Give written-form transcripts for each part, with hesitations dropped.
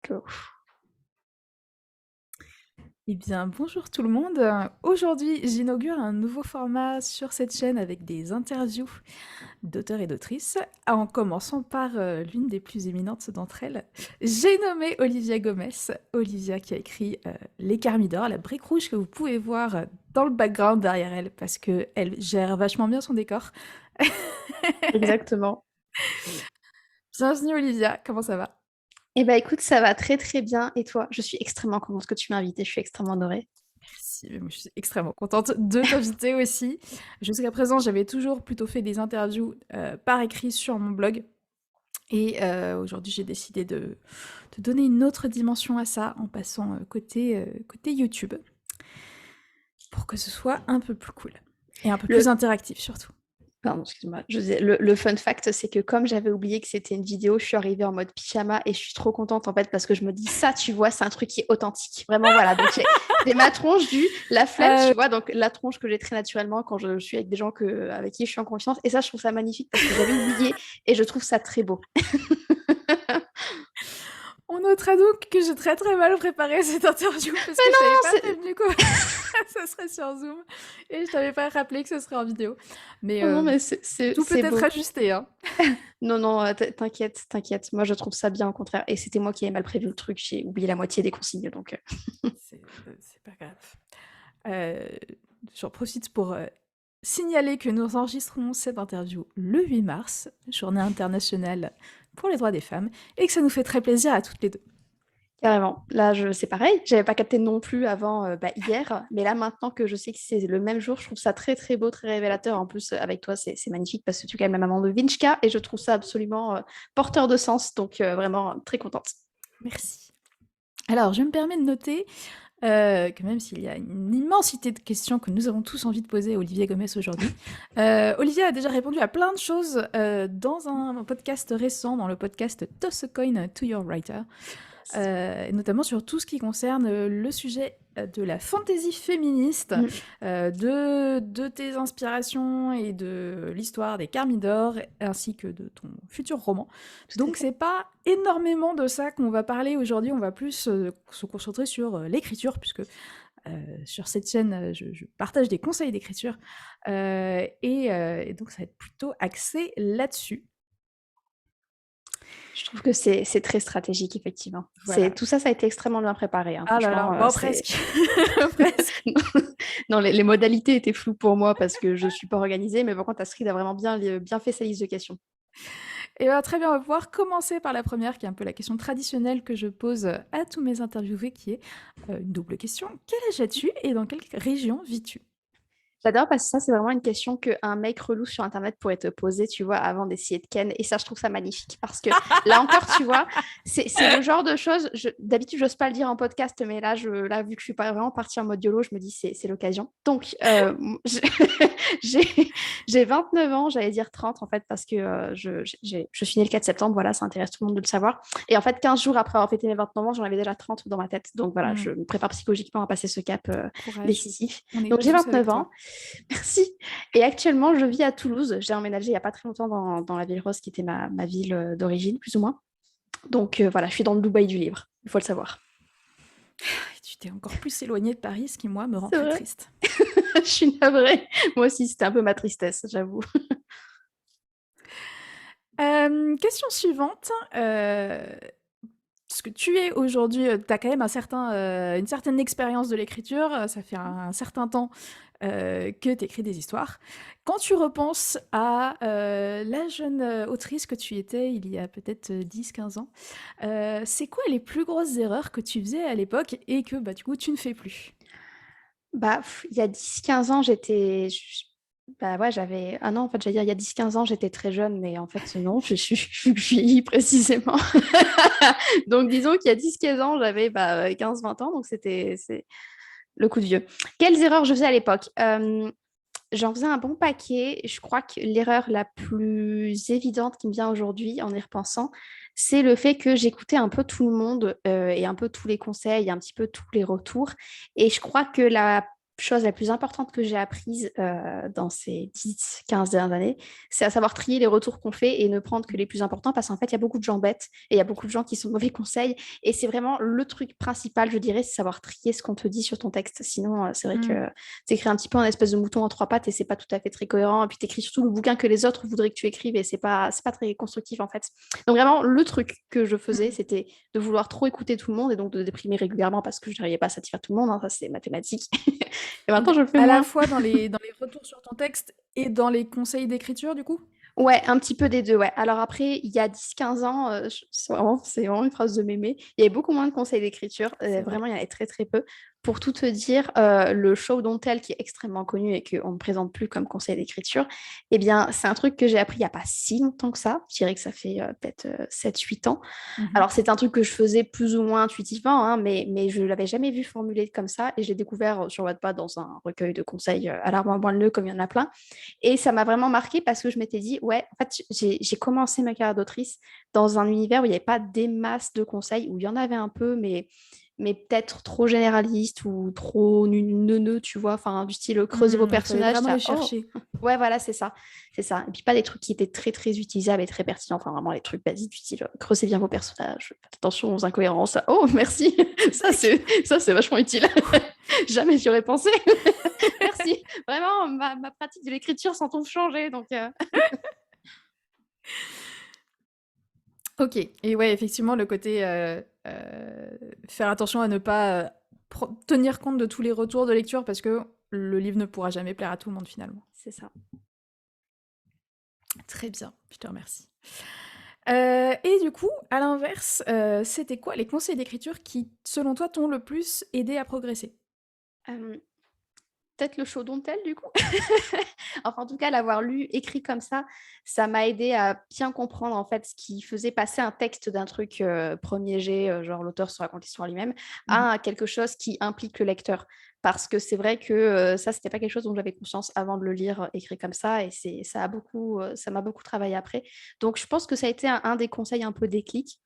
Go. Eh bien, bonjour tout le monde. Aujourd'hui, j'inaugure un nouveau format sur cette chaîne avec des interviews d'auteurs et d'autrices, en commençant par l'une des plus éminentes d'entre elles. J'ai nommé Olivia Gomez, Olivia qui a écrit Les Carmidors, la brique rouge que vous pouvez voir dans le background derrière elle, parce qu'elle gère vachement bien son décor. Exactement. Bienvenue Olivia, comment ça va? Eh ben écoute, ça va très très bien. Et toi? Je suis extrêmement contente que tu m'as invitée. Je suis extrêmement honorée. Merci, moi, je suis extrêmement contente de t'inviter aussi. Jusqu'à présent, j'avais toujours plutôt fait des interviews par écrit sur mon blog. Et aujourd'hui, j'ai décidé de donner une autre dimension à ça en passant côté YouTube pour que ce soit un peu plus cool et un peu plus Le, interactif surtout. Pardon, excuse-moi. Le fun fact, c'est que comme j'avais oublié que c'était une vidéo, je suis arrivée en mode pyjama et je suis trop contente en fait parce que je me dis ça, tu vois, c'est un truc qui est authentique. Vraiment, voilà. Donc j'ai ma tronche la flemme, Euh, tu vois, donc la tronche que j'ai très naturellement quand je suis avec des gens avec qui je suis en confiance. Et ça, je trouve ça magnifique parce que j'avais oublié et je trouve ça très beau. on notera donc que j'ai très très mal préparé cette interview parce Mais que je t'avais pas non, prévenu que ça serait sur Zoom et je t'avais pas rappelé que ce serait en vidéo. Mais non, mais tout peut c'est être beau. ajusté, hein. Non, non, t'inquiète, t'inquiète. Moi, je trouve ça bien, au contraire. Et c'était moi qui ai mal prévu le truc. J'ai oublié la moitié des consignes. Donc, C'est pas grave. Euh, J'en profite pour signaler que nous enregistrons cette interview le 8 mars, journée internationale pour les droits des femmes, et que ça nous fait très plaisir à toutes les deux. carrément. Là, c'est pareil. J'avais pas capté non plus avant hier. Mais là, maintenant que je sais que c'est le même jour, je trouve ça très, très beau, très révélateur. En plus, avec toi, c'est magnifique parce que tu es quand même la maman de Vinchka. Et je trouve ça absolument porteur de sens. Donc, vraiment, très contente. Merci. Alors, je me permets de noter que même s'il y a une immensité de questions que nous avons tous envie de poser à Olivier Gomez aujourd'hui, Olivier a déjà répondu à plein de choses dans un podcast récent, dans le podcast Toss a Coin to Your Writer. Notamment sur tout ce qui concerne le sujet de la fantaisie féministe, Mm. de tes inspirations et de l'histoire des Carmidor, ainsi que de ton futur roman. Tout à Donc fait. c'est pas énormément de ça qu'on va parler aujourd'hui, on va plus se concentrer sur l'écriture, puisque sur cette chaîne, je partage des conseils d'écriture, et donc ça va être plutôt axé là-dessus. Je trouve que c'est très stratégique, effectivement. Voilà. Tout ça, ça a été extrêmement bien préparé, hein. Ah là là, Franchement, bon presque, presque. Non, les modalités étaient floues pour moi parce que je ne suis pas organisée, mais par contre, Astrid a vraiment bien fait sa liste de questions. Et bien, très bien, on va pouvoir commencer par la première, qui est un peu la question traditionnelle que je pose à tous mes interviewés, qui est une double question. Quel âge as-tu et dans quelle région vis-tu? J'adore parce que ça, c'est vraiment une question qu'un mec relou sur Internet pourrait te poser, tu vois, avant d'essayer de ken. Et ça, je trouve ça magnifique parce que là encore, tu vois, c'est le genre de choses. D'habitude, j'ose pas le dire en podcast, mais là, vu que je suis pas vraiment partie en mode YOLO, je me dis c'est l'occasion. Donc, j'ai j'ai 29 ans, j'allais dire 30 en fait, parce que je suis née le 4 septembre, voilà, ça intéresse tout le monde de le savoir. Et en fait, 15 jours après avoir fêté mes 29 ans, j'en avais déjà 30 dans ma tête. Donc voilà, je me prépare psychologiquement à passer ce cap Courage, décisif. on est Donc j'ai tous avec 29 toi. ans. Merci. Et actuellement, je vis à Toulouse. J'ai emménagé il n'y a pas très longtemps dans la ville rose qui était ma ville d'origine, plus ou moins. Donc voilà, je suis dans le Dubaï du livre, il faut le savoir. Et tu t'es encore plus éloigné de Paris, ce qui, moi, me rend C'est très vrai. triste. Je suis navrée. Moi aussi, c'était un peu ma tristesse, j'avoue. Question suivante. Ce que tu es aujourd'hui, tu as quand même une certaine expérience de l'écriture, ça fait un certain temps que tu écris des histoires. Quand tu repenses à la jeune autrice que tu étais il y a peut-être 10-15 ans, c'est quoi les plus grosses erreurs que tu faisais à l'époque et que bah, du coup tu ne fais plus? Bah, il y a 10-15 ans, bah ouais, j'avais... Ah non, en fait, j'allais dire, il y a 10-15 ans, j'étais très jeune, mais en fait, non, je suis précisément. Donc, disons qu'il y a 10-15 ans, j'avais 15-20 ans, donc c'est le coup de vieux. Quelles erreurs je faisais à l'époque? J'en faisais un bon paquet. Je crois que l'erreur la plus évidente qui me vient aujourd'hui en y repensant, c'est le fait que j'écoutais un peu tout le monde et un peu tous les conseils, un petit peu tous les retours. Et je crois que chose la plus importante que j'ai apprise dans ces 10-15 dernières années, c'est à savoir trier les retours qu'on fait et ne prendre que les plus importants parce qu'en fait, il y a beaucoup de gens bêtes et il y a beaucoup de gens qui sont de mauvais conseils. Et c'est vraiment le truc principal, je dirais, c'est savoir trier ce qu'on te dit sur ton texte. Sinon, c'est vrai Mm. que tu écris un petit peu un espèce de mouton en trois pattes et c'est pas tout à fait très cohérent. Et puis tu écris surtout le bouquin que les autres voudraient que tu écrives et c'est pas très constructif en fait. Donc vraiment, le truc que je faisais, Mm. c'était de vouloir trop écouter tout le monde et donc de déprimer régulièrement parce que je n'arrivais pas à satisfaire tout le monde, hein, ça c'est mathématique. Et maintenant, Donc, je le fais à la moins. fois dans les retours sur ton texte et dans les conseils d'écriture, du coup? Ouais, un petit peu des deux, ouais. Alors après, il y a 10-15 ans, c'est vraiment une phrase de mémé, il y avait beaucoup moins de conseils d'écriture, C'est vrai. vraiment, il y en avait très très peu. Pour tout te dire, le show Don't Tell, qui est extrêmement connu et qu'on ne présente plus comme conseil d'écriture, eh bien, c'est un truc que j'ai appris il n'y a pas si longtemps que ça. Je dirais que ça fait peut-être 7-8 ans. Mhm. Alors, c'est un truc que je faisais plus ou moins intuitivement, hein, mais je ne l'avais jamais vu formulé comme ça et j'ai découvert sur Wattpad dans un recueil de conseils alarmant moelleux, comme il y en a plein. Et ça m'a vraiment marqué parce que je m'étais dit, ouais, en fait, j'ai commencé ma carrière d'autrice dans un univers où il n'y avait pas des masses de conseils, où il y en avait un peu, mais peut-être trop généraliste ou trop neuneux, tu vois, enfin, du style creuser vos Il fallait personnages, vraiment les ça, oh, chercher. ouais, voilà, c'est ça, c'est ça. Et puis pas des trucs qui étaient très, très utilisables et très pertinents, enfin, vraiment les trucs basiques du style creusez bien vos personnages, faites attention aux incohérences. Oh, merci, ça c'est vachement utile. Jamais j'y aurais pensé. Merci. Vraiment, ma pratique de l'écriture s'en trouve changée. Donc, Ok. Et ouais, effectivement, le côté faire attention à ne pas tenir compte de tous les retours de lecture parce que le livre ne pourra jamais plaire à tout le monde finalement. c'est ça. Très bien, je te remercie. Et du coup, à l'inverse, c'était quoi les conseils d'écriture qui, selon toi, t'ont le plus aidé à progresser? Euh, Peut-être le chaudon de tel, du coup. Enfin, en tout cas, l'avoir lu écrit comme ça m'a aidé à bien comprendre en fait ce qui faisait passer un texte d'un truc premier jet, genre l'auteur se raconte l'histoire lui-même, Mhm. à quelque chose qui implique le lecteur. Parce que c'est vrai que ça, c'était pas quelque chose dont j'avais conscience avant de le lire écrit comme ça, et ça m'a beaucoup travaillé après. Donc, je pense que ça a été un des conseils un peu déclic.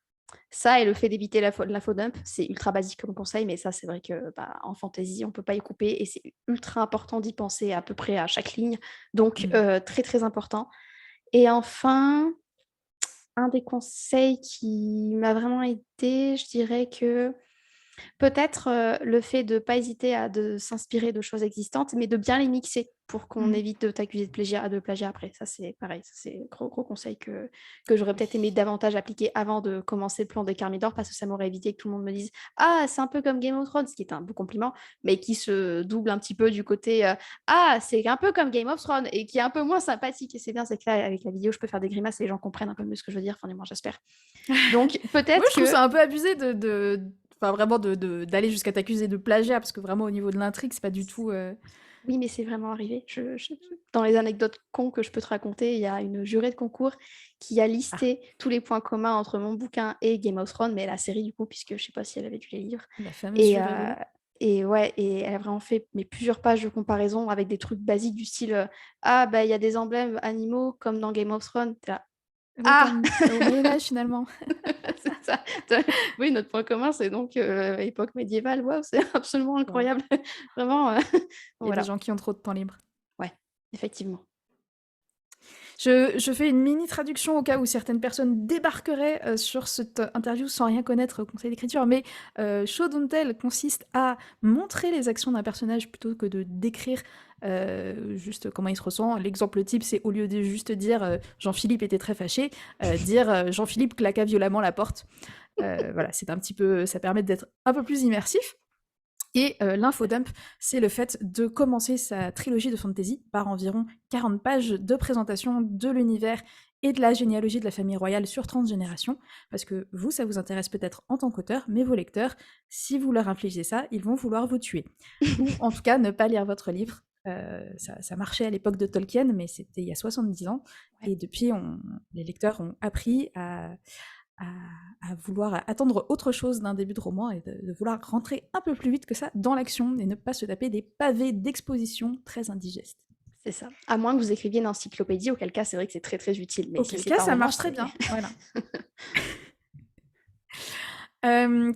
Ça et le fait d'éviter l'infodump, c'est ultra basique comme conseil, mais ça, c'est vrai que bah, en fantasy, on ne peut pas y couper et c'est ultra important d'y penser à peu près à chaque ligne. Donc, Mm. très, très important. Et enfin, un des conseils qui m'a vraiment aidé, je dirais que peut-être le fait de ne pas hésiter à s'inspirer de choses existantes, mais de bien les mixer pour qu'on Mm. évite de t'accuser de plagiat après. Ça, c'est pareil. Ça, c'est gros, gros conseil que j'aurais peut-être aimé davantage appliquer avant de commencer le plan des Carmidor parce que ça m'aurait évité que tout le monde me dise ah, c'est un peu comme Game of Thrones, ce qui est un beau compliment, mais qui se double un petit peu du côté ah, c'est un peu comme Game of Thrones et qui est un peu moins sympathique. Et c'est bien, c'est que là, avec la vidéo, je peux faire des grimaces et les gens comprennent un peu mieux ce que je veux dire. Enfin, du moins, j'espère. Donc, Moi, peut-être je trouve que ça un peu abusé enfin, vraiment d'aller jusqu'à t'accuser de plagiat, parce que vraiment, au niveau de l'intrigue, c'est pas du tout. oui, mais c'est vraiment arrivé. Dans les anecdotes cons que je peux te raconter, il y a une jurée de concours qui a Ah, listé tous les points communs entre mon bouquin et Game of Thrones, mais la série du coup, puisque je sais pas si elle avait lu les livres. la fameuse Et, jurée relou. ouais, et elle a vraiment fait plusieurs pages de comparaison avec des trucs basiques du style ah, bah il y a des emblèmes animaux comme dans Game of Thrones. T'es là, Oui, ah comme au Moyen-Âge, finalement. c'est ça. Oui, notre point commun, c'est donc époque médiévale. Waouh, c'est absolument Wow. incroyable. Vraiment, Il y a des voilà. gens qui ont trop de temps libre. Ouais, effectivement. Je fais une mini traduction au cas où certaines personnes débarqueraient sur cette interview sans rien connaître au conseil d'écriture, mais Show Don't Tell consiste à montrer les actions d'un personnage plutôt que de décrire juste comment il se ressent. L'exemple type, c'est au lieu de juste dire Jean-Philippe était très fâché, dire Jean-Philippe claqua violemment la porte. Voilà, c'est un petit peu, ça permet d'être un peu plus immersif. Et l'infodump, c'est le fait de commencer sa trilogie de fantasy par environ 40 pages de présentation de l'univers et de la généalogie de la famille royale sur 30 générations, parce que vous, ça vous intéresse peut-être en tant qu'auteur, mais vos lecteurs, si vous leur infligez ça, ils vont vouloir vous tuer. Ou en tout cas, ne pas lire votre livre. Ça marchait à l'époque de Tolkien, mais c'était il y a 70 ans, Ouais. et depuis, les lecteurs ont appris à, à vouloir attendre autre chose d'un début de roman et de vouloir rentrer un peu plus vite que ça dans l'action et ne pas se taper des pavés d'exposition très indigestes. C'est ça. À moins que vous écriviez une encyclopédie, auquel cas c'est vrai que c'est très très utile. Mais si Auquel c'est cas, par ça roman, marche très c'est. bien. Voilà.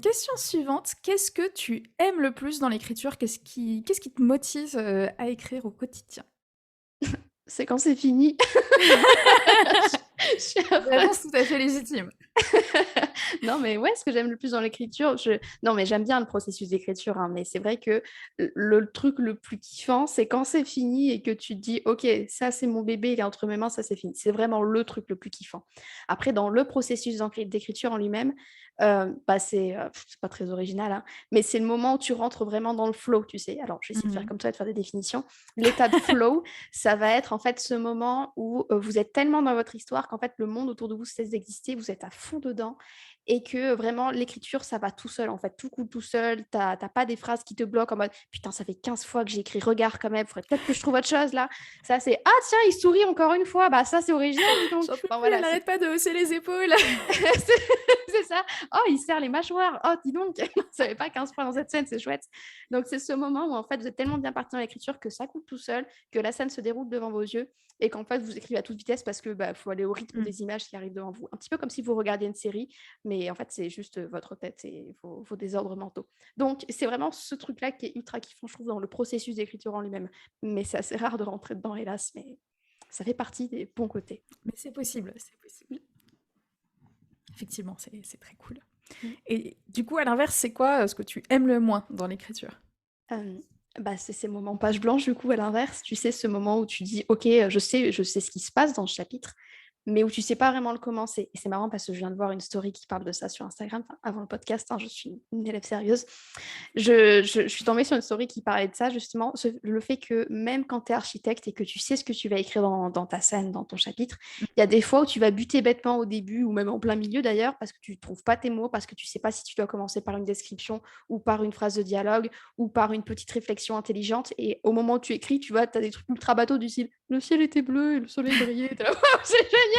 Question suivante, qu'est-ce que tu aimes le plus dans l'écriture? Qu'est-ce qui te motive, à écrire au quotidien? C'est quand c'est fini. Je suis Réponse affreuse. tout à fait légitime. Non, mais ouais, ce que j'aime le plus dans l'écriture, non, mais j'aime bien le processus d'écriture, hein, mais c'est vrai que le truc le plus kiffant, c'est quand c'est fini et que tu te dis, OK, ça, c'est mon bébé, il est entre mes mains, ça, c'est fini. C'est vraiment le truc le plus kiffant. Après, dans le processus d'écriture en lui-même, bah, c'est pas très original, hein, mais c'est le moment où tu rentres vraiment dans le flow, tu sais. Alors, je vais essayer de faire Mmh. comme toi et de faire des définitions. L'état de flow, ça va être en fait ce moment où vous êtes tellement dans votre histoire qu'en fait, le monde autour de vous cesse d'exister, vous êtes à fond dedans et que vraiment l'écriture, ça va tout seul en fait, tout coule tout seul, t'as pas des phrases qui te bloquent en mode putain, ça fait 15 fois que j'ai écrit regarde quand même, faudrait peut-être que je trouve autre chose là. Ça c'est ah tiens, il sourit encore une fois, bah ça c'est original dis donc. J'en peux Enfin plus, elle voilà, arrête pas de hausser les épaules. c'est ça. Oh, il serre les mâchoires. Oh, dis donc, je savais pas 15 fois dans cette scène, c'est chouette. Donc c'est ce moment où en fait vous êtes tellement bien parti dans l'écriture que ça coule tout seul, que la scène se déroule devant vos yeux et qu'en fait vous écrivez à toute vitesse parce que bah faut aller au rythme Mmh. des images qui arrivent devant vous. Un petit peu comme si vous regardiez une série, mais en fait c'est juste votre tête et vos désordres mentaux. Donc c'est vraiment ce truc-là qui est ultra kiffant, je trouve, dans le processus d'écriture en lui-même. Mais c'est assez rare de rentrer dedans, hélas, mais ça fait partie des bons côtés. Mais c'est possible, c'est possible. Effectivement, c'est très cool. Mm. Et du coup, à l'inverse, c'est quoi, ce que tu aimes le moins dans l'écriture? Hem, bah, c'est ces moments page blanche, du coup, à l'inverse. Tu sais, ce moment où tu dis: «OK, je sais ce qui se passe dans le chapitre», mais où tu sais pas vraiment le commencer et c'est marrant parce que je viens de voir une story qui parle de ça sur Instagram, enfin, avant le podcast, hein, je suis une élève sérieuse. Je suis tombée sur une story qui parlait de ça justement, le fait que même quand tu es architecte et que tu sais ce que tu vas écrire dans ta scène, dans ton chapitre, il y a des fois où tu vas buter bêtement au début ou même en plein milieu d'ailleurs parce que tu trouves pas tes mots, parce que tu sais pas si tu dois commencer par une description ou par une phrase de dialogue ou par une petite réflexion intelligente et au moment où tu écris, tu vois, tu as des trucs ultra bateaux du style «Le ciel était bleu et le soleil brillait». Tu là: «Waouh, c'est génial!»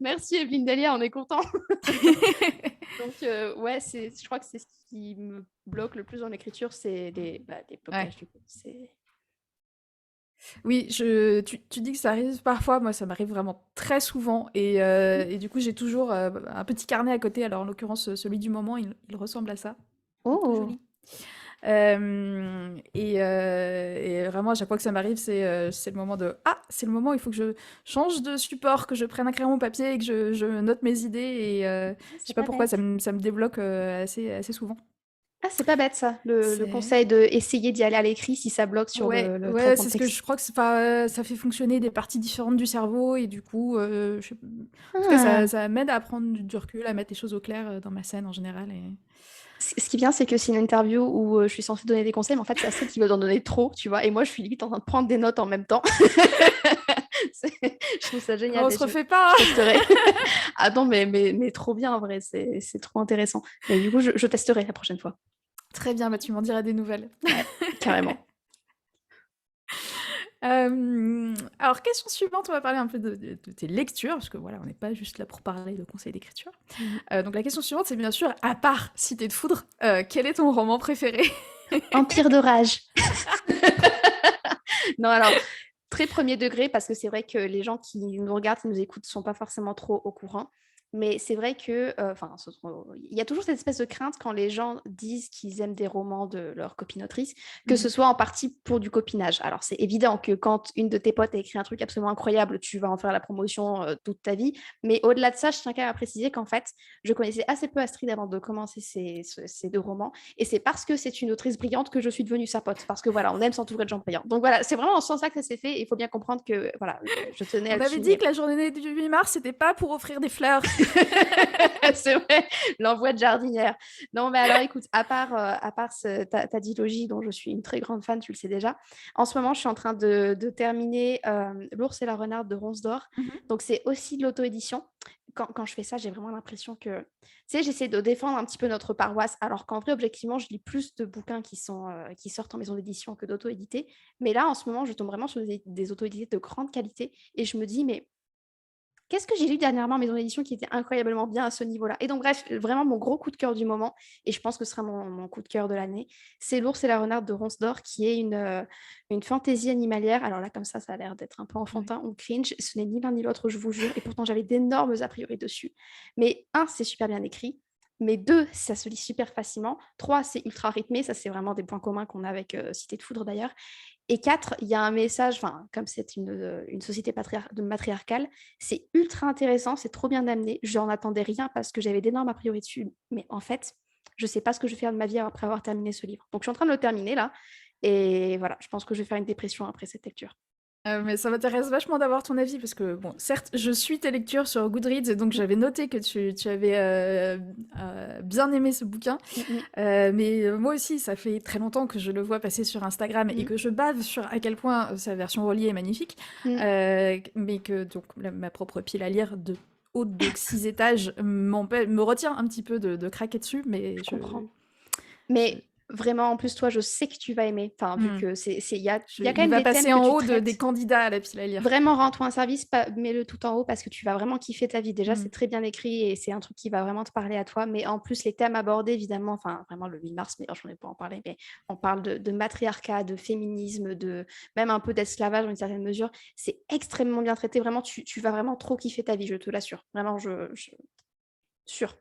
Merci Evelyne Delia, on est content. Donc, ouais, je crois que c'est ce qui me bloque le plus dans l'écriture, c'est les Ouais. blocages du coup. Oui, tu dis que ça arrive parfois, moi ça m'arrive vraiment très souvent et du coup j'ai toujours, un petit carnet à côté. Alors en l'occurrence, celui du moment, il ressemble à ça. Il est tout Oh! joli. Et vraiment à chaque fois que ça m'arrive, c'est le moment de: «Ah! C'est le moment où il faut que je change de support, que je prenne un crayon papier et que je note mes idées» Ah, je sais c'est pas pas pourquoi bête. ça me débloque, assez souvent. Ah, c'est pas bête ça, le C'est conseil d'essayer d'y aller à l'écrit si ça bloque sur Ouais, le ouais, traitement c'est de ce que texte. je crois que ça fait fonctionner des parties différentes du cerveau et du coup, en tout cas, ça, Ah! ça m'aide à prendre du recul, à mettre les choses au clair dans ma scène en général. Ce qui est bien, c'est que c'est une interview où je suis censée donner des conseils, mais en fait, c'est Astrid qui veut en donner trop, tu vois. Et moi, je suis limite en train de prendre des notes en même temps. Je trouve ça Bah, génial on et se je refait pas, hein. testerai. Ah non, mais trop bien en vrai, c'est trop intéressant. Mais du coup, je testerai la prochaine fois. Très bien, bah, tu m'en diras des nouvelles. Ouais, carrément. Alors, question suivante, on va parler un peu de tes lectures, parce que voilà, on n'est pas juste là pour parler de conseils d'écriture. Mhm. Donc la question suivante, c'est bien sûr, à part Cité de foudre, quel est ton roman préféré? Empire de rage. Non, alors, très premier degré, parce que c'est vrai que les gens qui nous regardent, qui nous écoutent, ne sont pas forcément trop au courant. Mais c'est vrai que, enfin, il y a toujours cette espèce de crainte quand les gens disent qu'ils aiment des romans de leur copine-autrice, que ce Mhm. soit en partie pour du copinage. Alors, c'est évident que quand une de tes potes a écrit un truc absolument incroyable, tu vas en faire la promotion toute ta vie. Mais au-delà de ça, je tiens quand même à préciser qu'en fait, je connaissais assez peu Astrid avant de commencer ces deux romans. Et c'est parce que c'est une autrice brillante que je suis devenue sa pote. Parce que voilà, on aime s'entourer de gens brillants. Donc voilà, c'est vraiment en ce sens-là que ça s'est fait. Il faut bien comprendre que voilà, je tenais à On le avait dit souligner. que la journée du 8 mars, c'était pas pour offrir des fleurs. C'est vrai, l'envoi de jardinière. Non, mais alors écoute, à part ta dilogie, dont je suis une très grande fan, tu le sais déjà, en ce moment, je suis en train de terminer L'ours et la renarde de Ronsdor. Mhm. Donc, c'est aussi de l'auto-édition. Quand je fais ça, j'ai vraiment l'impression que, tu sais, j'essaie de défendre un petit peu notre paroisse, alors qu'en vrai, objectivement, je lis plus de bouquins qui sortent en maison d'édition que d'auto-édités. Mais là, en ce moment, je tombe vraiment sur des auto-édités de grande qualité et je me dis, mais qu'est-ce que j'ai lu dernièrement en maison d'édition qui était incroyablement bien à ce niveau-là? Et donc, bref, vraiment mon gros coup de cœur du moment, et je pense que ce sera mon coup de cœur de l'année, c'est L'ours et la renarde de Ronsdor, qui est une fantaisie animalière. Alors là, comme ça a l'air d'être un peu Ouais. enfantin ou cringe. Ce n'est ni l'un ni l'autre, je vous jure. Et pourtant, j'avais d'énormes a priori dessus. Mais un, c'est super bien écrit. Mais 2, ça se lit super facilement. 3, c'est ultra rythmé. Ça, c'est vraiment des points communs qu'on a avec Cité de Foudre d'ailleurs. Et 4, il y a un message, enfin, comme c'est une société matriarcale, c'est ultra intéressant, c'est trop bien amené. Je n'en attendais rien parce que j'avais d'énormes a priori dessus. Mais en fait, je ne sais pas ce que je vais faire de ma vie après avoir terminé ce livre. Donc, je suis en train de le terminer là. Et voilà, je pense que je vais faire une dépression après cette lecture. Mais ça m'intéresse vachement d'avoir ton avis parce que, bon, certes, je suis tes lectures sur Goodreads et donc j'avais noté que tu avais bien aimé ce bouquin. Mm, Mais moi aussi, ça fait très longtemps que je le vois passer sur Instagram et mm, que je bave sur à quel point sa version reliée est magnifique. mm. Mais que donc ma propre pile à lire de haute de 6 étages me retient un petit peu de craquer dessus, mais Je comprends. je- Mais vraiment, en plus, toi, je sais que tu vas aimer. Enfin, vu hmm. que il y a quand Il même va des thèmes passer que en tu haut des traites. candidats à la pile à lire. Vraiment, rends-toi un service, mets-le tout en haut parce que tu vas vraiment kiffer ta vie. Déjà, Hmm. c'est très bien écrit et c'est un truc qui va vraiment te parler à toi. Mais en plus, les thèmes abordés, évidemment, enfin, vraiment le 8 mars, mais je n'en ai pas en parler, mais on parle de matriarcat, de féminisme, même un peu d'esclavage dans une certaine mesure. C'est extrêmement bien traité. Vraiment, tu vas vraiment trop kiffer ta vie, je te l'assure. Vraiment, sûr.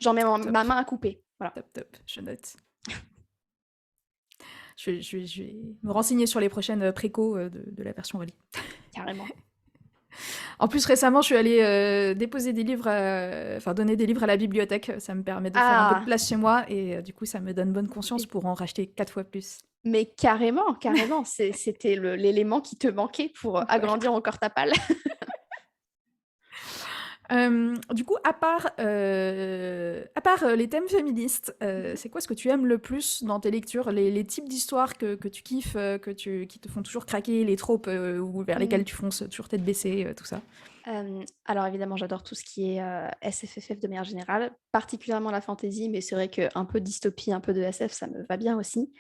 J'en mets Top, ma main à couper. Voilà, top, top. Je note. Je vais me renseigner sur les prochaines précos de la version relie. carrément. En plus, récemment, je suis allée déposer des livres, enfin donner des livres à la bibliothèque. Ça me permet de faire un peu de Ah, place chez moi et du coup, ça me donne bonne conscience pour en racheter 4 fois plus. mais carrément, carrément. C'était l'élément qui te manquait pour Voilà. agrandir encore ta palle. Du coup, à part les thèmes féministes, c'est quoi ce que tu aimes le plus dans tes lectures, les types d'histoires que tu kiffes, qui te font toujours craquer, les tropes ou vers lesquelles tu fonces toujours tête baissée, tout ça. Alors évidemment, j'adore tout ce qui est SFFF de manière générale, particulièrement la fantasy, mais c'est vrai qu'un peu de dystopie, un peu de SF, ça me va bien aussi.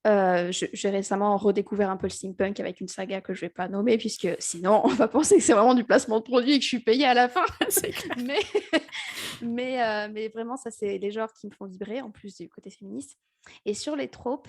J'ai récemment redécouvert un peu le steampunk avec une saga que je vais pas nommer, puisque sinon on va penser que c'est vraiment du placement de produit et que je suis payée à la fin. C'est clair. mais, mais vraiment, ça, c'est les genres qui me font vibrer, en plus du côté féministe. Et sur les tropes,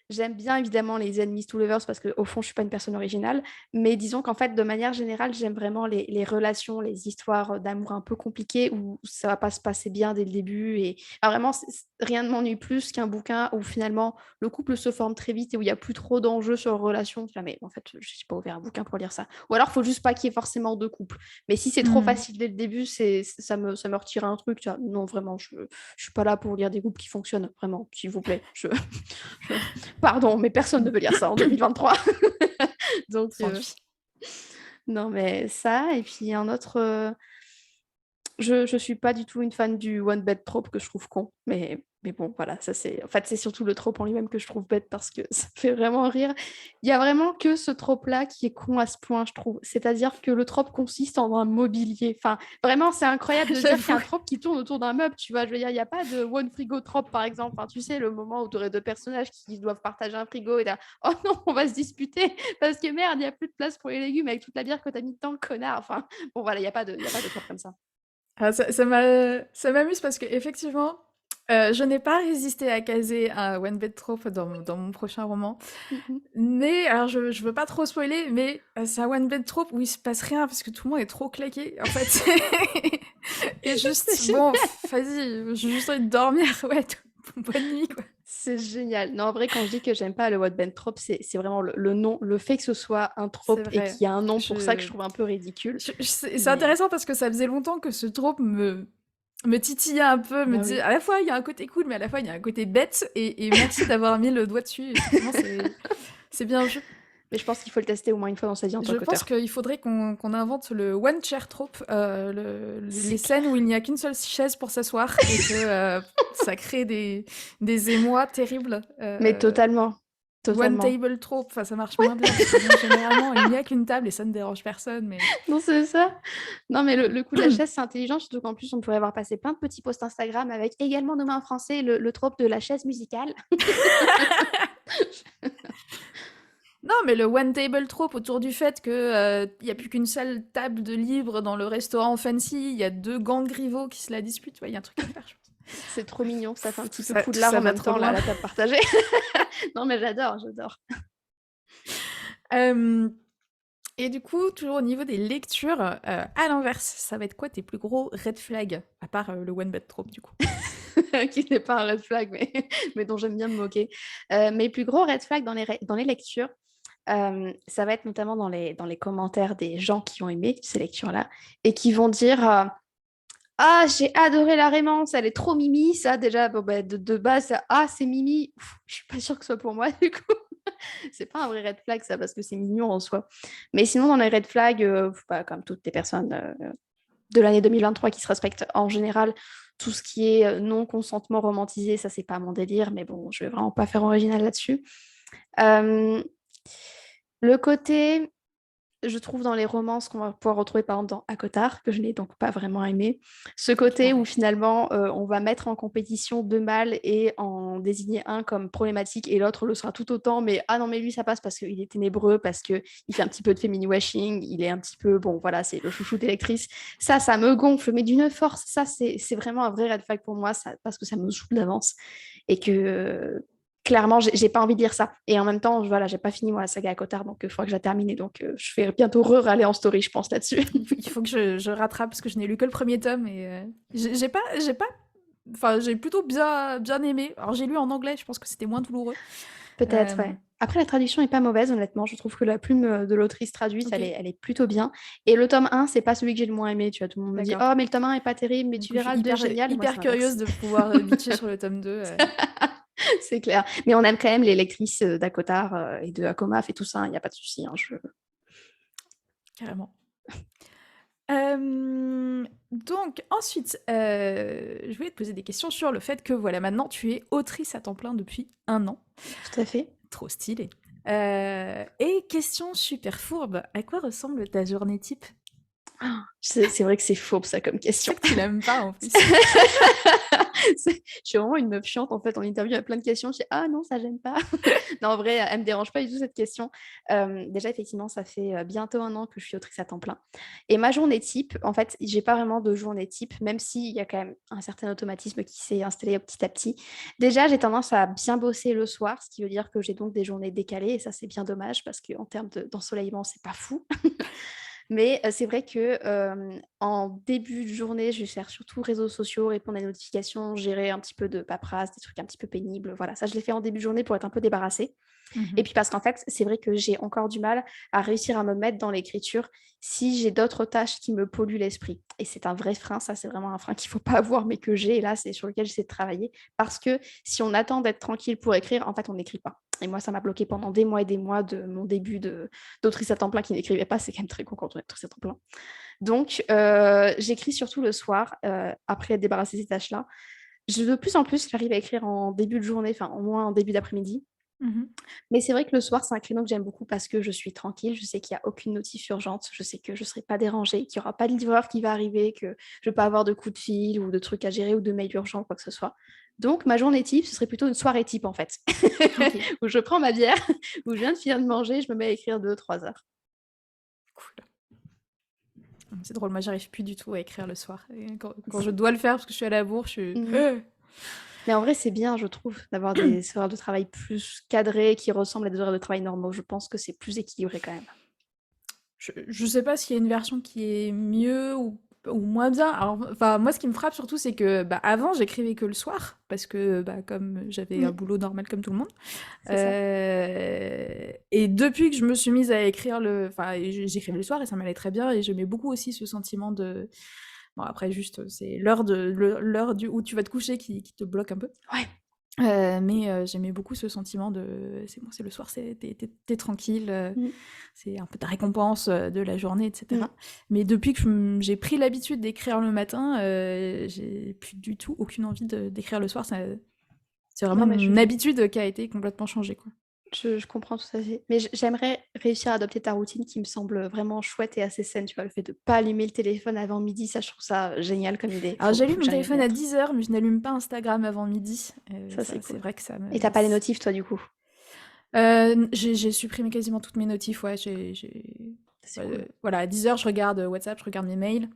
j'aime bien évidemment les enemies to lovers parce qu'au fond, je suis pas une personne originale, mais disons qu'en fait, de manière générale, j'aime vraiment les relations, les histoires d'amour un peu compliquées où ça va pas se passer bien dès le début. Et enfin, vraiment, rien ne m'ennuie plus qu'un bouquin où finalement le couple se forme très vite et où il n'y a plus trop d'enjeux sur la relation. Mais en fait, je n'ai pas ouvert un bouquin pour lire ça. Ou alors, il faut juste pas qu'il y ait forcément deux couples. Mais si c'est trop Hmm. facile dès le début, ça me retire un truc. Non, vraiment, je suis pas là pour lire des couples qui fonctionnent. Vraiment, s'il vous plaît. Pardon, mais personne ne veut lire ça en 2023. Donc, S'ennuie. non, mais ça. Et puis un autre. Je suis pas du tout une fan du one bed trope que je trouve con. Mais bon, voilà, ça c'est. En fait, c'est surtout le trope en lui-même que je trouve bête parce que ça me fait vraiment rire. Il y a vraiment que ce trope-là qui est con à ce point, je trouve. C'est-à-dire que le trope consiste en un mobilier. Enfin, vraiment, c'est incroyable de dire qu'il y a un J'avoue. trope qui tourne autour d'un meuble, tu vois. Je veux dire, il n'y a pas de one frigo trope, par exemple. Enfin, tu sais, le moment où tu aurais deux personnages qui doivent partager un frigo et là, oh non, on va se disputer parce que merde, il n'y a plus de place pour les légumes avec toute la bière que tu as mis dedans, connard. Enfin, bon, voilà, il y a pas de trope comme ça. Ah, ça m'amuse parce que effectivement, je n'ai pas résisté à caser un one bed trope dans mon prochain roman. Mhm. Mais alors je veux pas trop spoiler, mais c'est un one bed trope où il se passe rien parce que tout le monde est trop claqué en fait. Et C'est juste bon, génial. vas-y, j'ai juste envie de dormir, ouais, bonne nuit quoi. C'est génial. Non, en vrai, quand je dis que j'aime pas le what Ben trope, c'est vraiment le nom, le fait que ce soit un C'est trope et vrai. qu'il y a un nom pour ça que je Je, trouve un peu ridicule. c'est Mais intéressant parce que ça faisait longtemps que ce trope me titillait un peu, me bah disait oui. à la fois il y a un côté cool, mais à la fois il y a un côté bête, et merci d'avoir mis le doigt dessus. Effectivement, c'est bien vu. Mais je pense qu'il faut le tester au moins une fois dans sa vie en tant Je pense qu'auteur. qu'il faudrait qu'on invente le one chair trope, les C'est scènes où clair. il n'y a qu'une seule chaise pour s'asseoir et que ça crée des émois terribles. Mais totalement. One Totalement. table trope, enfin ça marche moins bien parce que bon, généralement il n'y a qu'une table et ça ne dérange personne, mais Non, c'est ça. Non, mais le coup de la chaise, c'est intelligent, surtout qu'en plus, on pourrait avoir passé plein de petits posts Instagram avec également nommé en français le trope de la chaise musicale. non, mais le one table trope autour du fait que il y a plus qu'une seule table de libre dans le restaurant fancy, il y a deux gangs rivaux qui se la disputent, il y a un truc à faire, je pense. C'est trop mignon, ça fait un petit peu Poudlard Ça en va même trop temps, là, loin. la table partagée. Non, mais j'adore, j'adore. Euh, Et du coup, toujours au niveau des lectures, à l'inverse, ça va être quoi tes plus gros red flags? À part, le one bad trope du coup. Qui n'est pas un red flag, mais dont j'aime bien me moquer. Mes plus gros red flags dans les lectures, ça va être notamment dans les commentaires des gens qui ont aimé ces lectures-là et qui vont dire ah, j'ai adoré la Rémance, elle est trop mimi. Ça, déjà, bon, bah, de base, ah, c'est mimi. Pff, je suis pas sûre que ce soit pour moi, du coup. C'est pas un vrai red flag, ça, parce que c'est mignon en soi. Mais sinon, dans les red flags, comme toutes les personnes de l'année 2023 qui se respectent en général, tout ce qui est non-consentement romantisé, ça, c'est pas mon délire, mais bon, je vais vraiment pas faire original là-dessus. Euh, le côté je trouve dans les romances qu'on va pouvoir retrouver par exemple dans ACOTAR, que je n'ai donc pas vraiment aimé, ce côté où Pareil. finalement on va mettre en compétition deux mâles et en désigner un comme problématique et l'autre le sera tout autant, mais ah non mais lui ça passe parce qu'il est ténébreux, parce qu'il fait un petit peu de féminin washing, il est un petit peu, bon voilà, c'est le chouchou d'électrice. Ça me gonfle, mais d'une force, ça c'est vraiment un vrai red flag pour moi, ça, parce que ça me saoule d'avance et que clairement, j'ai pas envie de lire ça. Et en même temps, voilà, j'ai pas fini moi la saga à Cotard, donc il faudra que je la termine. Donc je vais bientôt re-râler en story, je pense, là-dessus. Il faut que je rattrape parce que je n'ai lu que le premier tome et j'ai pas enfin, j'ai plutôt bien aimé. Alors j'ai lu en anglais, je pense que c'était moins douloureux. Peut-être, Euh, ouais. Après, la traduction est pas mauvaise, honnêtement. Je trouve que la plume de l'autrice traduite, ok, elle est plutôt bien. Et le tome 1, c'est pas celui que j'ai le moins aimé. Tu vois, tout le monde me dit d'accord. oh, mais le tome 1 est pas terrible, mais Du tu coup, je suis verras, le 2 est génial. Et moi, c'est hyper l'inverse. curieuse de pouvoir bitcher sur le tome 2. C'est clair. Mais on aime quand même les lectrices d'Akotar et de Akomaf et tout ça. Il n'y a pas de souci, hein, Carrément. Donc ensuite, je voulais te poser des questions sur le fait que voilà, maintenant tu es autrice à temps plein depuis 1 an. Tout à fait. Trop stylé. Et question super fourbe, à quoi ressemble ta journée type? C'est vrai que c'est fourbe, ça, comme Je question. sais que tu l'aimes pas en plus. Je suis vraiment une meuf chiante en fait en interview, il y a plein de questions. Je dis ah non, ça j'aime pas. Non, en vrai, elle me dérange pas du tout cette question. Déjà, effectivement, ça fait bientôt 1 an que je suis autrice à temps plein. Et ma journée type, en fait, j'ai pas vraiment de journée type, même s'il y a quand même un certain automatisme qui s'est installé petit à petit. Déjà, j'ai tendance à bien bosser le soir, ce qui veut dire que j'ai donc des journées décalées, et ça, c'est bien dommage parce qu'en termes d'ensoleillement, c'est pas fou. Mais c'est vrai que en début de journée, je vais faire surtout réseaux sociaux, répondre à des notifications, gérer un petit peu de paperasse, des trucs un petit peu pénibles. Voilà, ça, je l'ai fait en début de journée pour être un peu débarrassée. Et Mhm. puis parce qu'en fait, c'est vrai que j'ai encore du mal à réussir à me mettre dans l'écriture si j'ai d'autres tâches qui me polluent l'esprit. Et c'est un vrai frein, ça c'est vraiment un frein qu'il ne faut pas avoir, mais que j'ai, et là c'est sur lequel j'essaie de travailler. Parce que si on attend d'être tranquille pour écrire, en fait on n'écrit pas. Et moi, ça m'a bloqué pendant des mois et des mois de mon début d'autrice à temps plein qui n'écrivait pas. C'est quand même très con quand on est autrice à temps plein. Donc, j'écris surtout le soir, après être débarrassée de ces tâches-là. De plus en plus, j'arrive à écrire en début de journée, enfin au moins en début d'après-midi. Mhm. Mais c'est vrai que le soir, c'est un créneau que j'aime beaucoup parce que je suis tranquille. Je sais qu'il n'y a aucune notif urgente. Je sais que je ne serai pas dérangée, qu'il n'y aura pas de livreur qui va arriver, que je ne vais pas avoir de coups de fil ou de trucs à gérer ou de mails urgents, quoi que ce soit. Donc, ma journée type, ce serait plutôt une soirée type, en fait, Ok, où je prends ma bière, où je viens de finir de manger, je me mets à écrire 2 3 heures. cool. C'est drôle, moi j'arrive plus du tout à écrire le soir. Et quand je dois le faire parce que je suis à la bourre, je suis... Mhm. Mais en vrai, c'est bien, je trouve, d'avoir des horaires de travail plus cadrés qui ressemblent à des horaires de travail normaux. Je pense que c'est plus équilibré quand même. Je sais pas s'il y a une version qui est mieux ou moins bien. Alors, enfin, moi, ce qui me frappe surtout, c'est que bah, avant, j'écrivais que le soir, parce que bah, comme j'avais un Mm, boulot normal comme tout le monde. c'est ça. Et depuis que je me suis mise à écrire enfin, j'écrivais le soir et ça m'allait très bien. Et j'aimais beaucoup aussi ce sentiment de. Bon, après, juste, c'est où tu vas te coucher qui te bloque un peu. Ouais. Mais j'aimais beaucoup ce sentiment de c'est bon, c'est le soir, t'es tranquille, Mm, c'est un peu ta récompense de la journée, mm. etc. Mais depuis que j'ai pris l'habitude d'écrire le matin, j'ai plus du tout aucune envie d'écrire le soir. C'est vraiment Non, mais une habitude qui a été complètement changée, quoi. je comprends tout à fait. Mais j'aimerais réussir à adopter ta routine qui me semble vraiment chouette et assez saine. Tu vois, le fait de ne pas allumer le téléphone avant midi, ça, je trouve ça génial comme idée. Alors Faut j'allume que mon j'arrive à m'y téléphone à mettre. 10 h, mais je n'allume pas Instagram avant midi. Ça, Ça, c'est c'est cool. vrai que ça Et me... t'as pas les notifs, toi, du coup. J'ai supprimé quasiment toutes mes notifs, ouais. C'est cool. Voilà, à 10 h, je regarde WhatsApp, je regarde mes mails.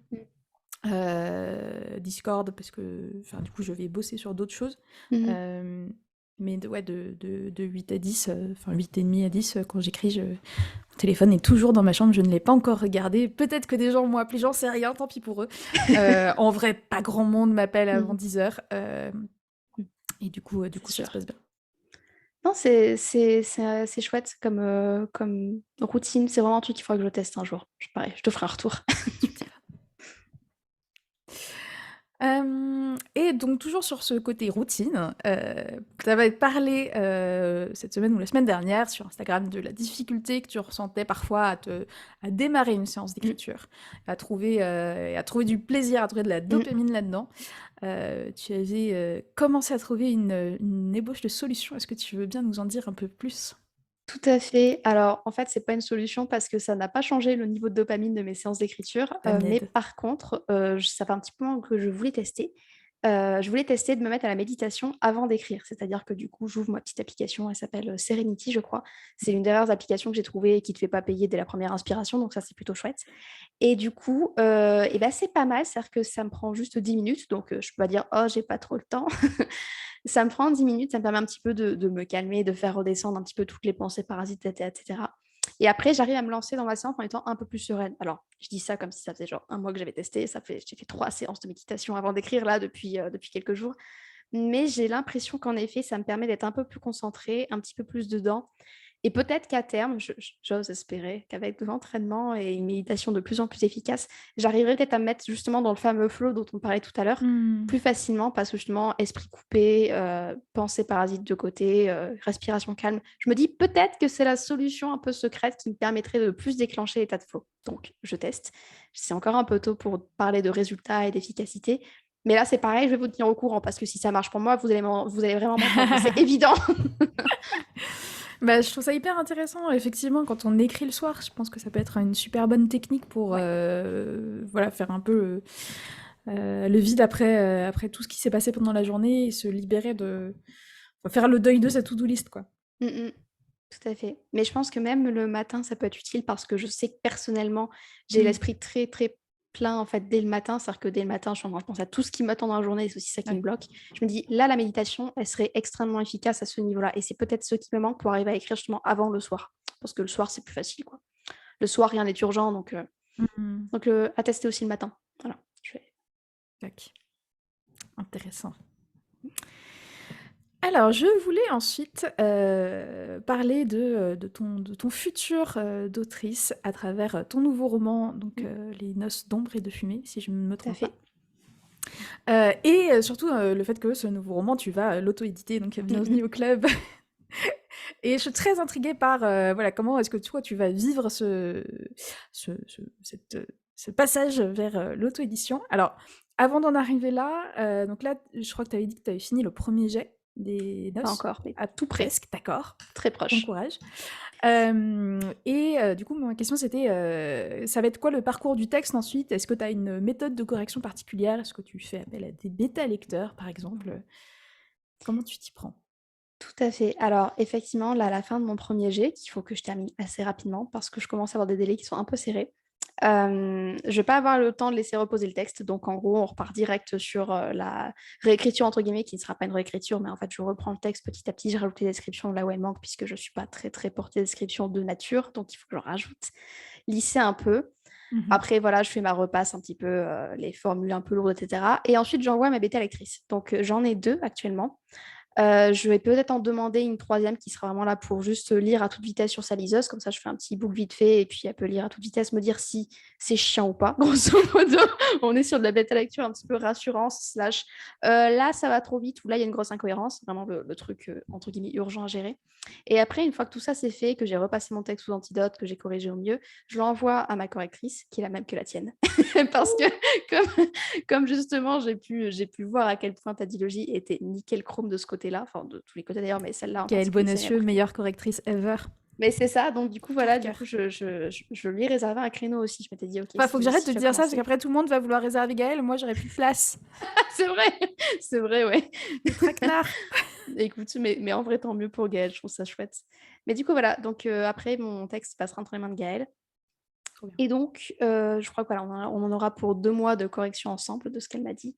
Mm. Discord parce que enfin du coup je vais bosser sur d'autres choses. Mhm. Euh, Mais ouais, de 8 à 10, enfin 8 et demi à 10, quand j'écris, mon téléphone est toujours dans ma chambre, je ne l'ai pas encore regardé. Peut-être que des gens m'ont appelé, j'en sais rien, tant pis pour eux. En vrai, pas grand monde m'appelle avant Mhm. 10 heures. Mhm. Et C'est ça se sûr. passe bien. Non, c'est chouette comme routine. C'est vraiment un truc qu'il faudrait que je teste un jour. Pareil, je te ferai un retour. Tu me diras. Et donc toujours sur ce côté routine, tu avais parlé, cette semaine ou la semaine dernière sur Instagram de la difficulté que tu ressentais parfois à démarrer une séance Mm, d'écriture, à trouver du plaisir, à trouver de la mm. dopamine là-dedans. Tu avais, commencé à trouver une ébauche de solution. Est-ce que tu veux bien nous en dire un peu plus? Tout à fait. Alors, en fait, c'est pas une solution parce que ça n'a pas changé le niveau de dopamine de mes séances d'écriture. Ça Mais m'aide. par contre, ça fait un petit moment que je voulais tester. Je voulais tester de me mettre à la méditation avant d'écrire. C'est-à-dire que du coup, j'ouvre ma petite application, elle s'appelle Serenity, je crois. C'est l'une des rares applications que j'ai trouvées et qui ne te fait pas payer dès la première inspiration, donc ça, c'est plutôt chouette. Et du coup, et ben, c'est pas mal, c'est-à-dire que ça me prend juste 10 minutes, donc je peux pas dire, oh, j'ai pas trop le temps. Ça me prend 10 minutes, ça me permet un petit peu de me calmer, de faire redescendre un petit peu toutes les pensées parasites, etc. Et après, j'arrive à me lancer dans ma séance en étant un peu plus sereine. Alors, je dis ça comme si ça faisait genre un mois que j'avais testé. J'ai fait 3 séances de méditation avant d'écrire là depuis quelques jours. Mais j'ai l'impression qu'en effet, ça me permet d'être un peu plus concentrée, un petit peu plus dedans. Et peut-être qu'à terme, j'ose espérer qu'avec de l'entraînement et une méditation de plus en plus efficace, j'arriverai peut-être à me mettre justement dans le fameux flow dont on parlait tout à l'heure, Mmh. plus facilement parce que justement, esprit coupé, pensée parasite de côté, respiration calme. Je me dis peut-être que c'est la solution un peu secrète qui me permettrait de plus déclencher l'état de flow. Donc, je teste. C'est encore un peu tôt pour parler de résultats et d'efficacité. Mais là, c'est pareil, je vais vous tenir au courant parce que si ça marche pour moi, vous allez vraiment m'entendre. C'est évident. Bah, je trouve ça hyper intéressant. Effectivement, quand on écrit le soir, je pense que ça peut être une super bonne technique pour Ouais. voilà, faire un peu le vide après tout ce qui s'est passé pendant la journée et se libérer enfin, faire le deuil de sa to-do list, quoi. Mm, mm. Tout à fait. Mais je pense que même le matin, ça peut être utile parce que je sais que personnellement, j'ai Mm. l'esprit très, très plein en fait dès le matin. C'est-à-dire que dès le matin, je pense à tout ce qui m'attend dans la journée et c'est aussi ça qui me Ouais. bloque. Je me dis, là, la méditation, elle serait extrêmement efficace à ce niveau-là. Et c'est peut-être ce qui me manque pour arriver à écrire justement avant le soir. Parce que le soir, c'est plus facile, quoi. Le soir, rien n'est urgent, Mm. donc à tester aussi le matin. Voilà. Tac. Intéressant. Alors, je voulais ensuite parler de ton futur d'autrice à travers ton nouveau roman, donc Mm, Les Noces d'ombre et de fumée, si je ne me tout à trompe pas. fait. Et surtout le fait que ce nouveau roman, tu vas l'auto-éditer, donc Mm, mm. bienvenue au club. Et je suis très intriguée par voilà, comment est-ce que toi tu vas vivre ce passage vers l'auto-édition. Alors, avant d'en arriver là, donc là, je crois que tu avais dit que tu avais fini le premier jet des Pas noces. encore, mais Ah, tout près. presque, d'accord. Très Bon proche. courage. Et du coup, ma question c'était, ça va être quoi le parcours du texte ensuite? Est-ce que tu as une méthode de correction particulière? Est-ce que tu fais appel à des bêta-lecteurs, par exemple? Comment tu t'y prends? Tout à fait. Alors, effectivement, là, à la fin de mon premier jet, qu'il faut que je termine assez rapidement parce que je commence à avoir des délais qui sont un peu serrés, je vais pas avoir le temps de laisser reposer le texte. Donc, en gros, on repart direct sur la réécriture, entre guillemets, qui ne sera pas une réécriture, mais en fait, je reprends le texte petit à petit, je rajoute les descriptions là où elles manquent puisque je ne suis pas très, très portée description de nature. Donc, il faut que je rajoute, lisser un peu. Mmh. Après, voilà, je fais ma repasse un petit peu, les formules un peu lourdes, etc. Et ensuite, j'envoie ma bêta lectrice. Donc, j'en ai 2 actuellement. Je vais peut-être en demander une troisième qui sera vraiment là pour juste lire à toute vitesse sur sa liseuse. Comme ça, je fais un petit book vite fait et puis elle peut lire à toute vitesse, me dire si c'est chiant ou pas. Grosso modo, on est sur de la bêta lecture un petit peu rassurance, slash là, ça va trop vite ou là, il y a une grosse incohérence. Vraiment le truc, entre guillemets, urgent à gérer. Et après, une fois que tout ça c'est fait, que j'ai repassé mon texte sous antidote, que j'ai corrigé au mieux, je l'envoie à ma correctrice, qui est la même que la tienne. Parce que comme justement, j'ai pu voir à quel point ta dilogie était nickel chrome de ce côté-là, enfin de tous les côtés d'ailleurs, mais celle-là en Gaëlle particulier, ça m'a Bonacieux, pris. meilleure correctrice ever. Mais c'est ça, donc du coup, Cœur, voilà, du coup, cœur. je lui ai réservé un créneau aussi. Je m'étais dit, ok, Enfin, faut que si, j'arrête si de je te dois dire ça, parce commencer. qu'après tout le monde va vouloir réserver Gaëlle, moi j'aurai plus de place. C'est vrai, c'est vrai, ouais. C'est traquenard. Écoute, mais en vrai, tant mieux pour Gaëlle, je trouve ça chouette. Mais du coup, voilà, donc après, mon texte passera entre les mains de Gaëlle. Trop bien. Et donc, je crois que voilà, on en aura pour 2 mois de correction ensemble de ce qu'elle m'a dit.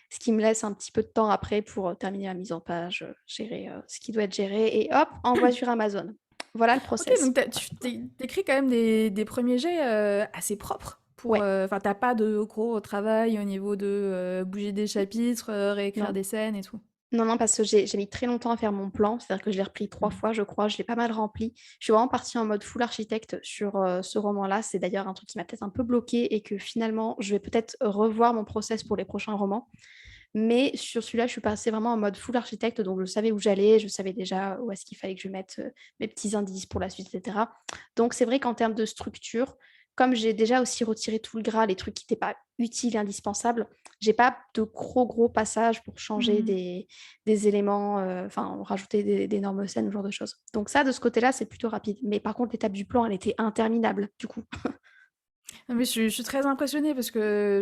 ce qui me laisse un petit peu de temps après pour terminer ma mise en page, gérer ce qui doit être géré et hop, envoi sur Amazon. Voilà le OK, donc process. tu écris quand même des premiers jets assez propres pour. Ouais, Enfin, t'as pas de gros travail au niveau de bouger des chapitres, réécrire non. des scènes et tout. Non, non, parce que j'ai mis très longtemps à faire mon plan, c'est-à-dire que je l'ai repris 3 Mhm. fois, je crois, je l'ai pas mal rempli. Je suis vraiment partie en mode full architecte sur, ce roman-là. C'est d'ailleurs un truc qui m'a peut-être un peu bloquée et que finalement, je vais peut-être revoir mon process pour les prochains romans. Mais sur celui-là, je suis passée vraiment en mode full architecte, donc je savais où j'allais, je savais déjà où est-ce qu'il fallait que je mette, mes petits indices pour la suite et cetera. Donc c'est vrai qu'en termes de structure, comme j'ai déjà aussi retiré tout le gras, les trucs qui n'étaient pas utiles et indispensables, j'ai pas de gros passages pour changer Mhm. des éléments, enfin rajouter d'énormes scènes, ce genre de choses. Donc ça, de ce côté-là, c'est plutôt rapide. Mais par contre, l'étape du plan, elle était interminable, du coup. Non, mais je suis très impressionnée parce que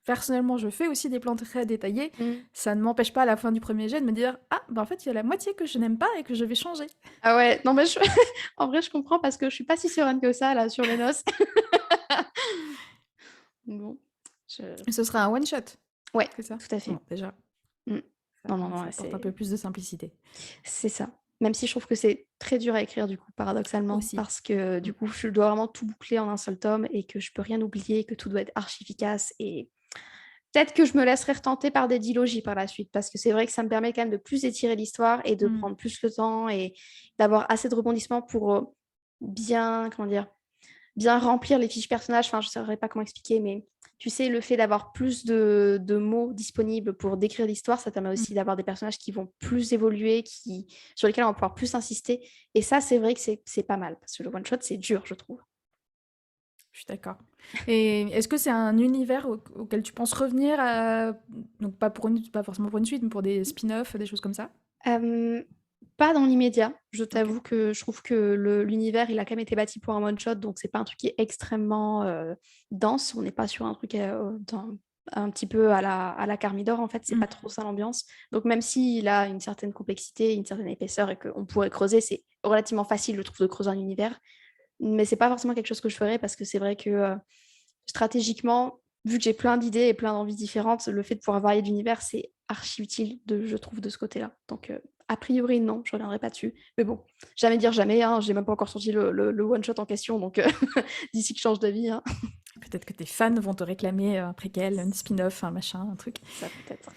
personnellement, je fais aussi des plans très détaillés. Mmh. Ça ne m'empêche pas à la fin du premier jet de me dire: ah, bah en fait, il y a la moitié que je n'aime pas et que je vais changer. Ah ouais, non mais en vrai, je comprends parce que je suis pas si sereine que ça, là, sur les noces. Bon, je Et ce sera un one shot, ouais, c'est ça? tout à fait. Bon, déjà, Mmh. ça, Non, non, non, ça ouais, apporte un peu plus de simplicité c'est ça. Même si je trouve que c'est très dur à écrire du coup, paradoxalement, aussi. parce que Mm. du coup, je dois vraiment tout boucler en un seul tome et que je peux rien oublier, que tout doit être archi efficace et peut-être que je me laisserai retenter par des dilogies par la suite, parce que c'est vrai que ça me permet quand même de plus étirer l'histoire et de Mm. prendre plus le temps et d'avoir assez de rebondissements pour, bien, comment dire? Bien remplir les fiches personnages, enfin, je ne saurais pas comment expliquer, mais tu sais, le fait d'avoir plus de mots disponibles pour décrire l'histoire, ça permet Mm. aussi d'avoir des personnages qui vont plus évoluer, sur lesquels on va pouvoir plus insister. Et ça, c'est vrai que c'est pas mal, parce que le one-shot, c'est dur, je trouve. Je suis d'accord. Et est-ce que c'est un univers auquel tu penses revenir donc pas forcément pour une suite, mais pour des spin-offs, des choses comme ça? Euh, Pas dans l'immédiat. Je Ok. t'avoue que je trouve que l'univers, il a quand même été bâti pour un one-shot, donc c'est pas un truc qui est extrêmement dense. On n'est pas sur un truc un petit peu à la Carmidor, en fait, c'est pas Mm. trop ça l'ambiance. Donc même s'il a une certaine complexité, une certaine épaisseur et qu'on pourrait creuser, c'est relativement facile, je trouve, de creuser un univers. Mais c'est pas forcément quelque chose que je ferais parce que c'est vrai que stratégiquement, vu que j'ai plein d'idées et plein d'envies différentes, le fait de pouvoir varier d'univers, c'est archi utile, je trouve, de ce côté-là. Donc, a priori, non, je reviendrai pas dessus. Mais bon, jamais dire jamais, hein, j'ai même pas encore sorti le one-shot en question, donc d'ici que je change d'avis, hein. Peut-être que tes fans vont te réclamer un préquel, une spin-off, un machin, un truc. Ça peut-être.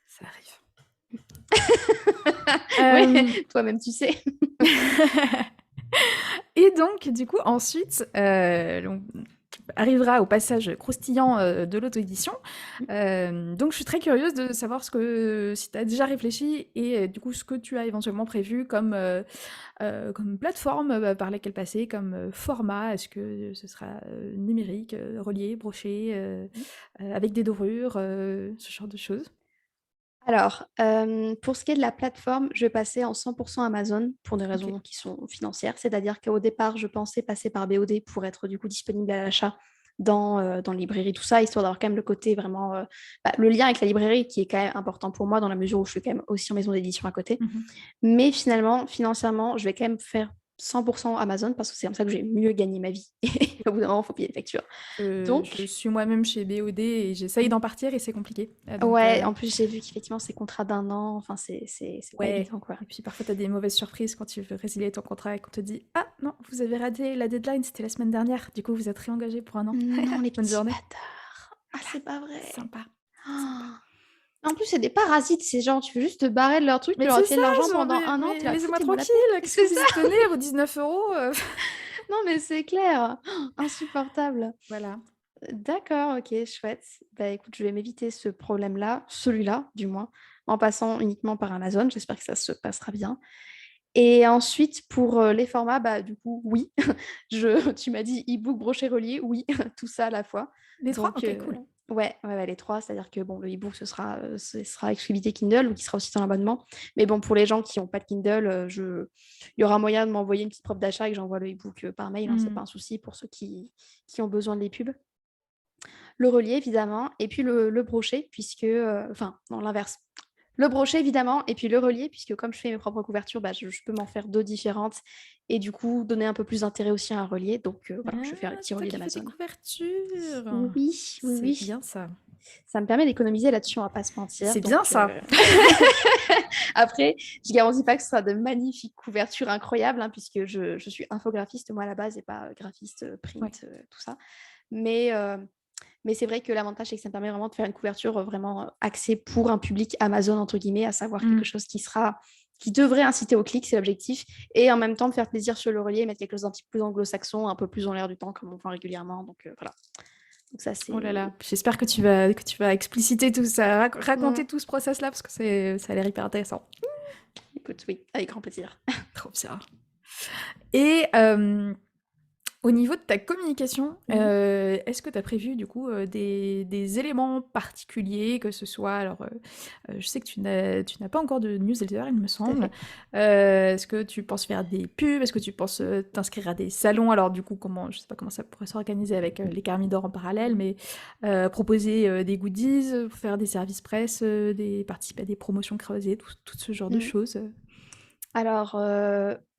Ça arrive. Oui, Euh, toi-même, tu sais. Et donc, du coup, ensuite, on arrivera au passage croustillant de l'auto-édition. Donc, je suis très curieuse de savoir si tu as déjà réfléchi et du coup, ce que tu as éventuellement prévu comme plateforme par laquelle passer, comme format. Est-ce que ce sera numérique, relié, broché, avec des dorures, ce genre de choses? Alors, pour ce qui est de la plateforme, je vais passer en 100% Amazon pour des Ok. raisons qui sont financières. C'est-à-dire qu'au départ, je pensais passer par BOD pour être du coup disponible à l'achat dans les librairies, tout ça, histoire d'avoir quand même le côté vraiment... le lien avec la librairie qui est quand même important pour moi dans la mesure où je suis quand même aussi en maison d'édition à côté. Mhm. Mais finalement, financièrement, je vais quand même faire 100% Amazon parce que c'est comme ça que j'ai mieux gagné ma vie. Et au bout d'un moment, il faut payer les factures. Je Donc, suis moi-même chez BOD et j'essaye d'en partir et c'est compliqué. Donc, ouais, en plus, j'ai vu qu'effectivement, c'est contrat d'un an. Enfin, c'est pas ouais. évident, quoi. Et puis parfois, tu as des mauvaises surprises quand tu veux résilier ton contrat et qu'on te dit: ah non, vous avez raté la deadline, c'était la semaine dernière. Du coup, vous êtes réengagé pour un an. Non, les Bonne petits journée. bâtards. Ah, Voilà, c'est pas vrai. sympa. Sympa. Ah. En plus, c'est des parasites, ces gens. Tu veux juste te barrer de leur truc, tu Mais leur as c'est fait ça, de l'argent genre, pendant un an, mais t'es là, laissez-moi foutez-moi la tranquille, paix. qu'est-ce que C'est ça. vous y tenez, vos 19 €? Non, mais c'est clair. Insupportable. Voilà. D'accord, ok, chouette. Bah écoute, je vais m'éviter ce problème-là, celui-là, du moins, en passant uniquement par Amazon. J'espère que ça se passera bien. Et ensuite, pour les formats, bah du coup, oui. Tu m'as dit e-book, brochet, relié, oui, tout ça à la fois. Les trois. Donc, Ok, cool. ouais, les trois, c'est-à-dire que bon, le e-book, ce sera exclusivité Kindle ou qui sera aussi dans l'abonnement. Mais bon, pour les gens qui n'ont pas de Kindle, il y aura moyen de m'envoyer une petite preuve d'achat et que j'envoie le e-book par mail, hein, c'est Hmm. pas un souci pour ceux qui ont besoin de l'e-pub. Le relié, évidemment, et puis le brochet, puisque, enfin, non, l'inverse. Le brochet, évidemment, et puis le relié, puisque comme je fais mes propres couvertures, bah, je peux m'en faire deux différentes et du coup donner un peu plus d'intérêt aussi à un relié. Donc voilà, je vais faire les Ah, petits c'est toi reliés qui fais tes d'Amazon. couvertures. Oui, oui, C'est oui. bien ça. Ça me permet d'économiser là-dessus, on va pas se mentir. C'est bien Donc, ça. après, je garantis pas que ce sera de magnifiques couvertures incroyables, hein, puisque je suis infographiste, moi, à la base, et pas graphiste, Ouais. print, tout ça. Mais, euh, mais c'est vrai que l'avantage, c'est que ça me permet vraiment de faire une couverture vraiment axée pour un public Amazon, entre guillemets, à savoir quelque chose qui devrait inciter au clic, c'est l'objectif, et en même temps me faire plaisir sur le relier, mettre quelque chose d'un petit peu plus anglo-saxon, un peu plus en l'air du temps, comme on fait régulièrement. Donc voilà. Donc ça, Oh là c'est... là, j'espère que tu vas expliciter tout ça, Mm. raconter tout ce process-là parce que ça a l'air hyper intéressant. Écoute, oui, avec grand plaisir. Trop bien. Et au niveau de ta communication, Mhm. est-ce que tu as prévu du coup des éléments particuliers, que ce soit, alors je sais que tu n'as pas encore de newsletter, il me Tout à semble. fait. Est-ce que tu penses faire des pubs? Est-ce que tu penses t'inscrire à des salons? Alors du coup, je sais pas comment ça pourrait s'organiser avec les Carmine d'Or en parallèle, mais proposer des goodies, faire des services presse, participer à des promotions creusées, tout ce genre de Mhm. choses. Alors,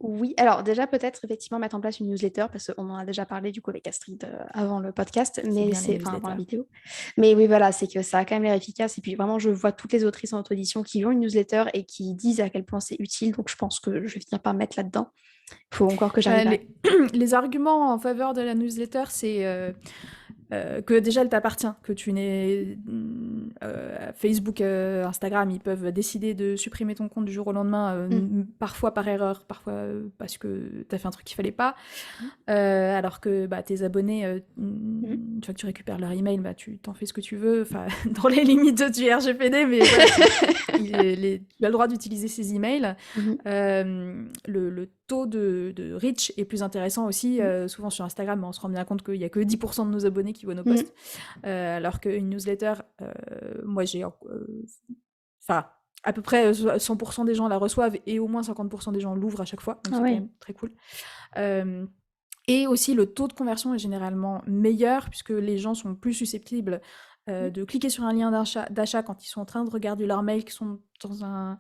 oui. Alors, déjà, peut-être effectivement mettre en place une newsletter, parce qu'on en a déjà parlé du coup avec Astrid avant le podcast, C'est mais bien les enfin avant la newsletters. vidéo. Mais oui, voilà, c'est que ça a quand même l'air efficace. Et puis, vraiment, je vois toutes les autrices en auto-édition qui ont une newsletter et qui disent à quel point c'est utile. Donc, je pense que je vais finir par me mettre là-dedans. Il faut encore que j'arrive à. Les arguments en faveur de la newsletter, c'est que déjà elle t'appartient, que tu n'es Facebook, Instagram, ils peuvent décider de supprimer ton compte du jour au lendemain, Mm. parfois par erreur, parfois parce que t'as fait un truc qu'il fallait pas. Mm. Alors que tes abonnés, Mm. une fois que tu récupères leur email, tu t'en fais ce que tu veux, enfin dans les limites du RGPD, mais voilà, tu as le droit d'utiliser ces emails. Mhm. Le taux de reach est plus intéressant aussi. Mm. Souvent sur Instagram, on se rend bien compte qu'il n'y a que 10% de nos abonnés qui voient nos Mm. posts. Alors qu'une newsletter, moi j'ai... Enfin, à peu près 100% des gens la reçoivent et au moins 50% des gens l'ouvrent à chaque fois. Donc Ah c'est quand ouais. même très cool. Euh, et aussi, le taux de conversion est généralement meilleur puisque les gens sont plus susceptibles Mm. de cliquer sur un lien d'achat quand ils sont en train de regarder leur mail, qui sont dans un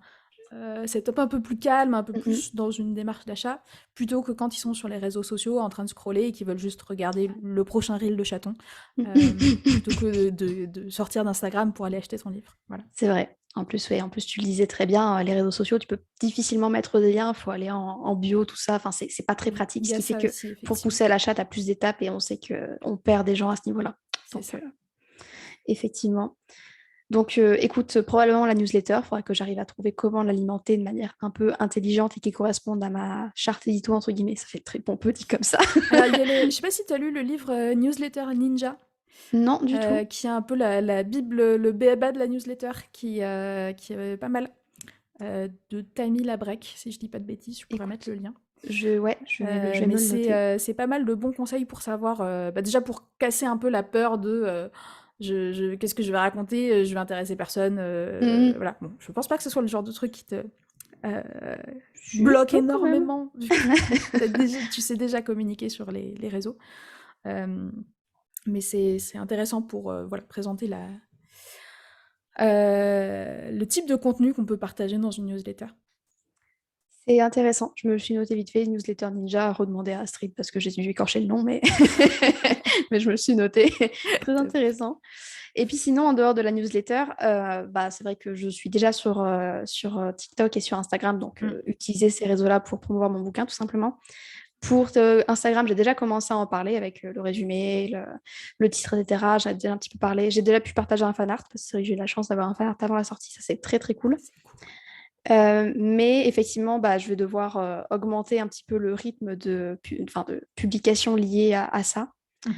setup un peu plus calme, un peu Mm. Mm. plus dans une démarche d'achat, plutôt que quand ils sont sur les réseaux sociaux en train de scroller et qu'ils veulent juste regarder le prochain reel de chaton, plutôt que de sortir d'Instagram pour aller acheter son livre. Voilà. C'est vrai. En plus, ouais, en plus, tu le disais très bien, les réseaux sociaux, tu peux difficilement mettre des liens, il faut aller en bio, tout ça. Enfin, c'est pas très pratique, Il y ce a qui fait ça que aussi, pour effectivement. pousser à l'achat, tu as plus d'étapes et on sait qu'on perd des gens à ce niveau-là. C'est Donc, ça. effectivement. Donc, écoute, probablement la newsletter, il faudra que j'arrive à trouver comment l'alimenter de manière un peu intelligente et qui corresponde à ma charte édito, entre guillemets. Ça fait très pompeux dit comme ça. Alors, je sais pas si tu as lu le livre Newsletter Ninja, Non, du tout. qui est un peu la Bible, le béaba de la newsletter, qui est pas mal. De Tammy Labrec, si je dis pas de bêtises, je pourrais mettre Écoute, le lien. ouais, je vais Mais me le noter. c'est pas mal de bons conseils pour savoir, déjà pour casser un peu la peur de qu'est-ce que je vais raconter, je vais intéresser personne. Mhm. Voilà. Bon, je pense pas que ce soit le genre de truc qui te euh, Si, bloque oh, quand même. énormément, vu que tu sais déjà communiquer sur les réseaux. Euh, mais c'est intéressant pour voilà, présenter le type de contenu qu'on peut partager dans une newsletter. C'est intéressant. Je me suis noté vite fait newsletter ninja à redemander à Astrid parce que j'ai dû écorcher le nom, mais, mais je me suis noté. Très Top. intéressant. Et puis sinon, en dehors de la newsletter, c'est vrai que je suis déjà sur TikTok et sur Instagram, donc Mm. utiliser ces réseaux-là pour promouvoir mon bouquin, tout simplement. Pour Instagram, j'ai déjà commencé à en parler avec le résumé, le titre, etc. J'ai déjà un petit peu parlé. J'ai déjà pu partager un fan art parce que c'est vrai que j'ai eu la chance d'avoir un fan art avant la sortie. Ça, c'est très, très cool. C'est cool. Mais effectivement, je vais devoir augmenter un petit peu le rythme de publication lié à ça. Mhm.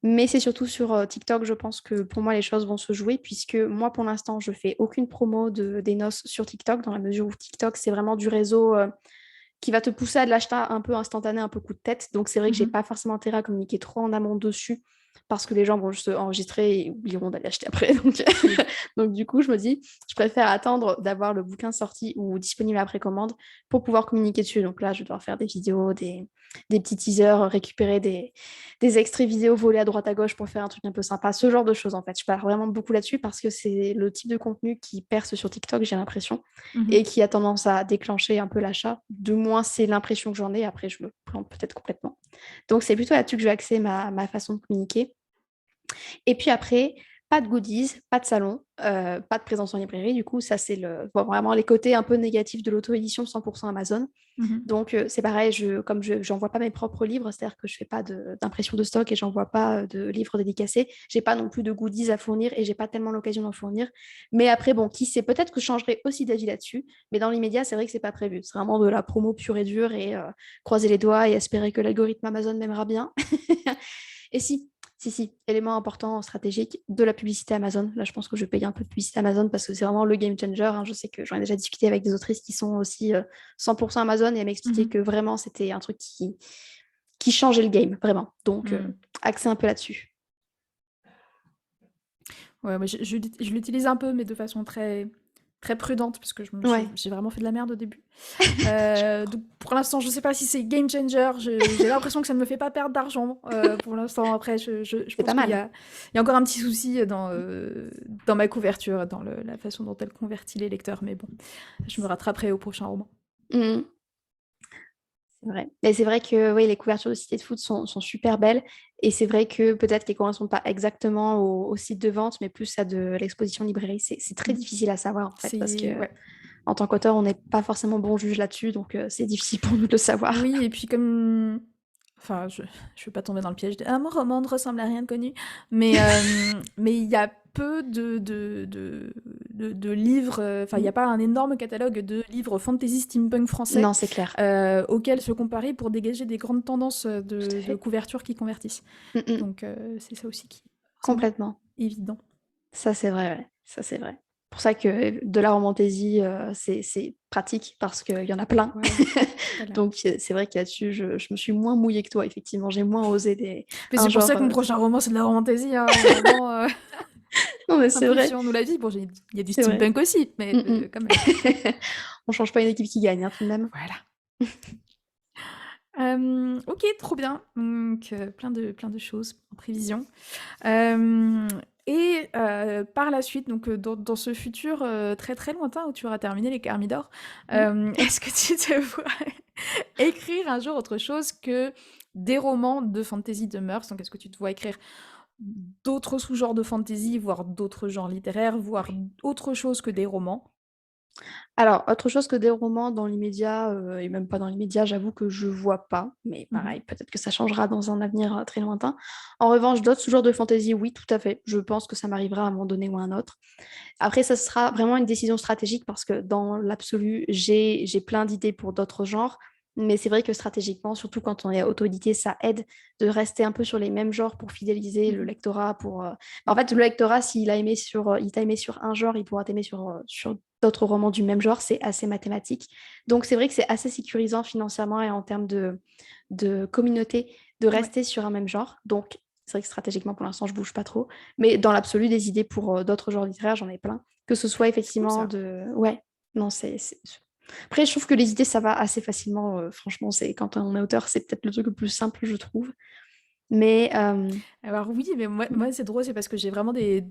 Mais c'est surtout sur TikTok, je pense que pour moi, les choses vont se jouer, puisque moi, pour l'instant, je fais aucune promo des noces sur TikTok, dans la mesure où TikTok, c'est vraiment du réseau qui va te pousser à de l'achat un peu instantané, un peu coup de tête. Donc, c'est vrai que j'ai Mhm. pas forcément intérêt à communiquer trop en amont dessus, parce que les gens vont juste enregistrer et oublieront d'aller acheter après. Donc, Oui. donc, du coup, je me dis, je préfère attendre d'avoir le bouquin sorti ou disponible à précommande pour pouvoir communiquer dessus. Donc là, je vais devoir faire des vidéos, des petits teasers, récupérer des extraits vidéo volés à droite à gauche pour faire un truc un peu sympa, ce genre de choses en fait. Je parle vraiment beaucoup là-dessus parce que c'est le type de contenu qui perce sur TikTok, j'ai l'impression, Mhm. et qui a tendance à déclencher un peu l'achat. De moins, c'est l'impression que j'en ai. Après, je me plante peut-être complètement. Donc, c'est plutôt là-dessus que je vais axer ma façon de communiquer. Et puis après, pas de goodies, pas de salon, pas de présence en librairie. Du coup, ça, c'est bon, vraiment les côtés un peu négatifs de l'auto-édition 100% Amazon. Mhm. Donc, c'est pareil, comme je n'envoie pas mes propres livres, c'est-à-dire que je ne fais pas d'impression de stock et j'envoie pas de livres dédicacés. J'ai pas non plus de goodies à fournir et j'ai pas tellement l'occasion d'en fournir. Mais après, bon, qui sait, peut-être que je changerai aussi d'avis là-dessus. Mais dans l'immédiat, c'est vrai que c'est pas prévu. C'est vraiment de la promo pure et dure et croiser les doigts et espérer que l'algorithme Amazon m'aimera bien. Et si, élément important stratégique de la publicité Amazon. Là, je pense que je paye un peu de publicité Amazon parce que c'est vraiment le game changer, hein. Je sais que j'en ai déjà discuté avec des autrices qui sont aussi 100% Amazon et elles m'expliquaient Mhm. que vraiment c'était un truc qui changeait le game, vraiment. Donc, Mhm. axé un peu là-dessus. Ouais, mais je l'utilise un peu, mais de façon très, très prudente, parce que Ouais. j'ai vraiment fait de la merde au début. Donc pour l'instant, je sais pas si c'est game changer. J'ai l'impression que ça ne me fait pas perdre d'argent pour l'instant. Après, je C'est pas pense qu'il mal. y a encore un petit souci dans ma couverture, dans la façon dont elle convertit les lecteurs. Mais bon, je me rattraperai au prochain roman. Mhm. C'est vrai. Mais c'est vrai que oui, les couvertures de Cité de Foot sont super belles. Et c'est vrai que peut-être qu'elles ne correspondent pas exactement au site de vente, mais plus à de l'exposition librairie. C'est très Mm. difficile à savoir, en fait, parce que C'est ouais. en tant qu'auteur, on n'est pas forcément bon juge là-dessus, donc c'est difficile pour nous de le savoir. Oui, et puis comme... Enfin, je veux pas tomber dans le piège de «Ah, mon roman ne ressemble à rien de connu», mais il y a peu de livres, enfin, il n'y a pas un énorme catalogue de livres fantasy steampunk français Non, c'est clair. auxquels se comparer pour dégager des grandes tendances Tout à de fait. couverture qui convertissent. Mm, mm. Donc, c'est ça aussi qui est forcément Complètement. évident. Ça, c'est vrai, ouais. Ça, c'est vrai. Pour ça que de la romantaisie, c'est pratique parce qu'il y en a plein. Voilà, voilà. Donc, c'est vrai que là-dessus, je me suis moins mouillée que toi, effectivement. J'ai moins osé Mais un c'est pour ça genre. que mon prochain roman, c'est de la romantasy, hein, vraiment, Non, mais c'est vrai. simplifions-nous la vie. Bon, il y a du C'est vrai. steampunk aussi, mais Mm, mm. quand même. On change pas une équipe qui gagne, hein, tout de même. Voilà. Ok, trop bien. Donc, plein de choses en prévision. Euh, par la suite, donc dans ce futur très très lointain où tu auras terminé les Carmidor, Mm. est-ce que tu te vois écrire un jour autre chose que des romans de fantasy de mœurs? Donc, est-ce que tu te vois écrire d'autres sous-genres de fantasy, voire d'autres genres littéraires, voire autre chose que des romans? Alors, autre chose que des romans dans l'immédiat, et même pas dans l'immédiat, j'avoue que je vois pas. Mais Mhm. pareil, peut-être que ça changera dans un avenir très lointain. En revanche, d'autres sous-genres de fantasy, oui, tout à fait. Je pense que ça m'arrivera à un moment donné ou à un autre. Après, ça sera vraiment une décision stratégique parce que dans l'absolu, j'ai plein d'idées pour d'autres genres. Mais c'est vrai que stratégiquement, surtout quand on est auto-édité, ça aide de rester un peu sur les mêmes genres pour fidéliser le Mhm. lectorat. En fait, le lectorat, s'il a aimé il t'a aimé sur un genre, il pourra t'aimer sur d'autres romans du même genre. C'est assez mathématique. Donc, c'est vrai que c'est assez sécurisant financièrement et en termes de communauté de Ouais, rester sur un même genre. Donc, c'est vrai que stratégiquement, pour l'instant, je bouge pas trop. Mais dans l'absolu, des idées pour d'autres genres littéraires, j'en ai plein. Que ce soit c'est cool effectivement ça. de... Ouais, non, Après, je trouve que les idées, ça va assez facilement. Franchement, quand on est auteur, c'est peut-être le truc le plus simple, je trouve. Mais... Alors oui, mais moi c'est drôle, c'est parce que j'ai vraiment des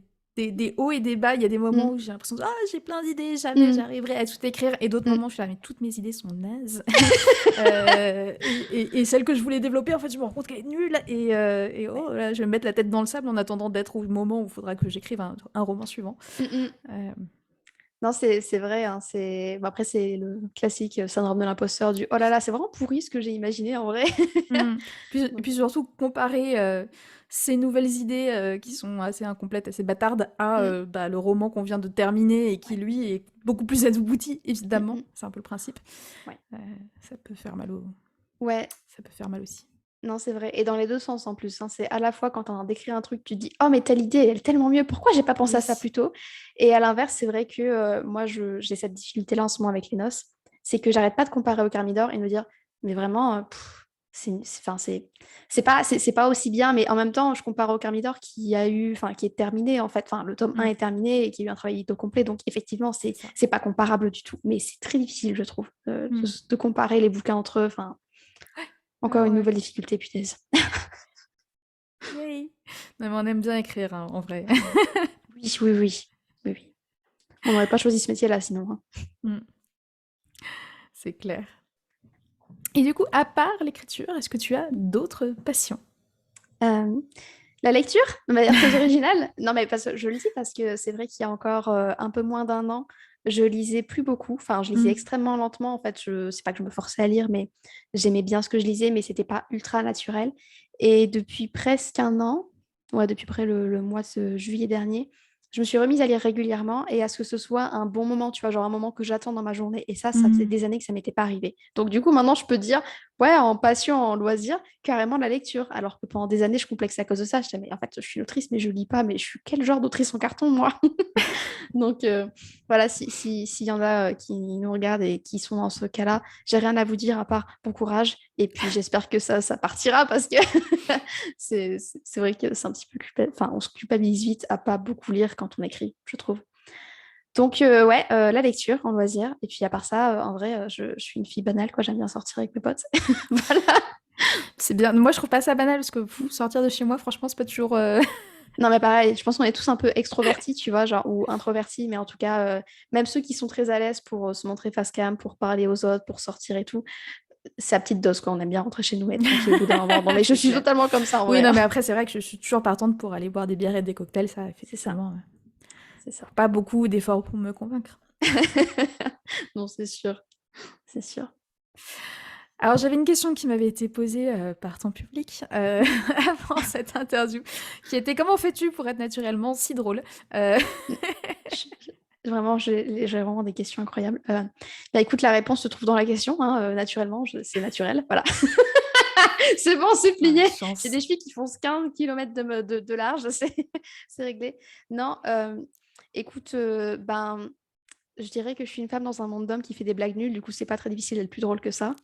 hauts et des bas. Il y a des moments mm, où j'ai l'impression de, ah, j'ai plein d'idées, jamais mm, j'arriverai à tout écrire. Et d'autres mm. moments, je suis là, mais toutes mes idées sont nazes. Et celle que je voulais développer, en fait, je me rends compte qu'elle est nulle. Et Ouais. oh, là, je vais me mettre la tête dans le sable en attendant d'être au moment où il faudra que j'écrive un roman suivant. Mm, mm. Euh, Non, c'est vrai. Hein, après, c'est le classique syndrome de l'imposteur du oh là là, c'est vraiment pourri ce que j'ai imaginé en vrai. Mm. Et Donc, puis surtout comparer ces nouvelles idées qui sont assez incomplètes, assez bâtardes, à mm, bah, le roman qu'on vient de terminer et qui ouais. lui est beaucoup plus abouti, Mm, évidemment. mm. C'est un peu le principe. Ouais. Euh, ça peut faire Ouais. ça peut faire mal aussi. Non, c'est vrai. Et dans les deux sens en plus, hein. C'est à la fois quand tu as d'écrire un truc, tu te dis oh, mais telle idée, elle est tellement mieux, pourquoi j'ai pas pensé à ça Oui. plus tôt? Et à l'inverse, c'est vrai que moi, j'ai cette difficulté-là en ce moment avec les noces. C'est que j'arrête pas de comparer au Carmidor et de me dire mais vraiment, enfin, c'est pas aussi bien, mais en même temps, je compare au Carmidor qui est terminé en fait. Enfin, le tome 1 Mm. est terminé et qui a eu un travail édito complet. Donc, effectivement, C'est ça. c'est pas comparable du tout. Mais c'est très difficile, je trouve, Mm. de comparer les bouquins entre eux. Enfin, encore une Ouais. nouvelle difficulté, punaise. Yay. Non, mais on aime bien écrire, hein, en vrai. Oui, oui, oui. Oui, oui. On n'aurait pas choisi ce métier-là sinon, hein. Mm. C'est clair. Et du coup, à part l'écriture, est-ce que tu as d'autres passions? Euh, La lecture? De manière très originale? Non, mais parce que je le dis parce que c'est vrai qu'il y a encore un peu moins d'un an, je lisais plus beaucoup. Enfin, je lisais Mm. extrêmement lentement. En fait, c'est pas que je me forçais à lire, mais j'aimais bien ce que je lisais, mais c'était pas ultra naturel. Et depuis presque un an, ouais, depuis près le mois de juillet dernier, je me suis remise à lire régulièrement et à ce que ce soit un bon moment, tu vois, genre un moment que j'attends dans ma journée. Et ça faisait Mm. des années que ça m'était pas arrivé. Donc, du coup, maintenant, je peux dire, ouais, en passion, en loisir, carrément la lecture. Alors que pendant des années, je complexais à cause de ça. Je disais, mais en fait, je suis une autrice, mais je lis pas. Mais je suis quel genre d'autrice en carton, moi? Donc, voilà, s'il y en a qui nous regardent et qui sont dans ce cas-là, j'ai rien à vous dire à part bon courage. Et puis, j'espère que ça partira parce que c'est vrai que c'est un petit peu enfin, on se culpabilise vite à pas beaucoup lire quand on écrit, je trouve. Donc, ouais, la lecture en loisir. Et puis, à part ça, en vrai, je suis une fille banale, quoi. J'aime bien sortir avec mes potes. Voilà. C'est bien. Moi, je trouve pas ça banal parce que sortir de chez moi, franchement, c'est pas toujours. Non, mais pareil, je pense qu'on est tous un peu extrovertis, tu vois, genre, ou introvertis, mais en tout cas, même ceux qui sont très à l'aise pour se montrer face cam, pour parler aux autres, pour sortir et tout, c'est la petite dose, quoi. On aime bien rentrer chez nous et être tranquille au bout d'un moment. Non, mais je C'est suis clair. totalement comme ça, en Oui, vrai. non, mais après, c'est vrai que je suis toujours partante pour aller boire des bières et des cocktails, ça, C'est ça, effectivement. c'est ça. Pas beaucoup d'efforts pour me convaincre. Non, c'est sûr, c'est sûr. Alors, j'avais une question qui m'avait été posée par ton public avant cette interview, qui était comment fais-tu pour être naturellement si drôle? Vraiment, j'ai vraiment des questions incroyables. Bah, écoute, la réponse se trouve dans la question, hein, naturellement, c'est naturel, voilà. C'est bon, c'est Oh, la plié. J'ai chance. des chevilles qui font 15 km de large, c'est réglé. Non, écoute, ben, je dirais que je suis une femme dans un monde d'hommes qui fait des blagues nulles, du coup, c'est pas très difficile d'être plus drôle que ça.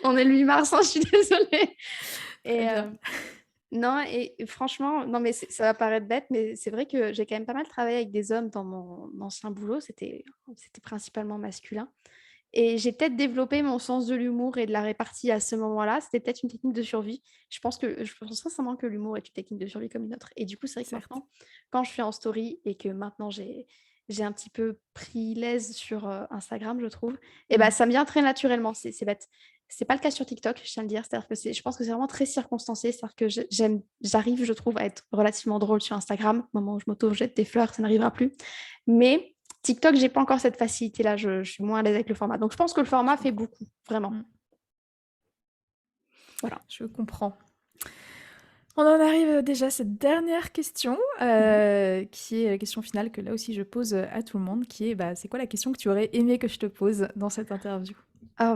On est le 8 mars, hein, je suis désolée. Très Et bien. non, et franchement, non, mais ça va paraître bête, mais c'est vrai que j'ai quand même pas mal travaillé avec des hommes dans mon ancien boulot, c'était principalement masculin. Et j'ai peut-être développé mon sens de l'humour et de la répartie à ce moment-là. C'était peut-être une technique de survie. Je pense sincèrement que l'humour est une technique de survie comme une autre. Et du coup, c'est vrai que Certes. maintenant, quand je suis en story et que maintenant j'ai un petit peu pris l'aise sur Instagram, je trouve, et ben Mm. ça me vient très naturellement. C'est bête. C'est pas le cas sur TikTok, je tiens à le dire. C'est-à-dire que je pense que c'est vraiment très circonstancié. C'est-à-dire que j'arrive, je trouve, à être relativement drôle sur Instagram. Au moment où je m'auto-jette des fleurs, ça n'arrivera plus. Mais TikTok, j'ai pas encore cette facilité-là. Je suis moins à l'aise avec le format. Donc, je pense que le Je format fait comprends. beaucoup, vraiment. Mm. Voilà. Je comprends. On en arrive déjà à cette dernière question, Mhm. qui est la question finale que là aussi je pose à tout le monde, qui est bah, c'est quoi la question que tu aurais aimé que je te pose dans cette interview? Ah,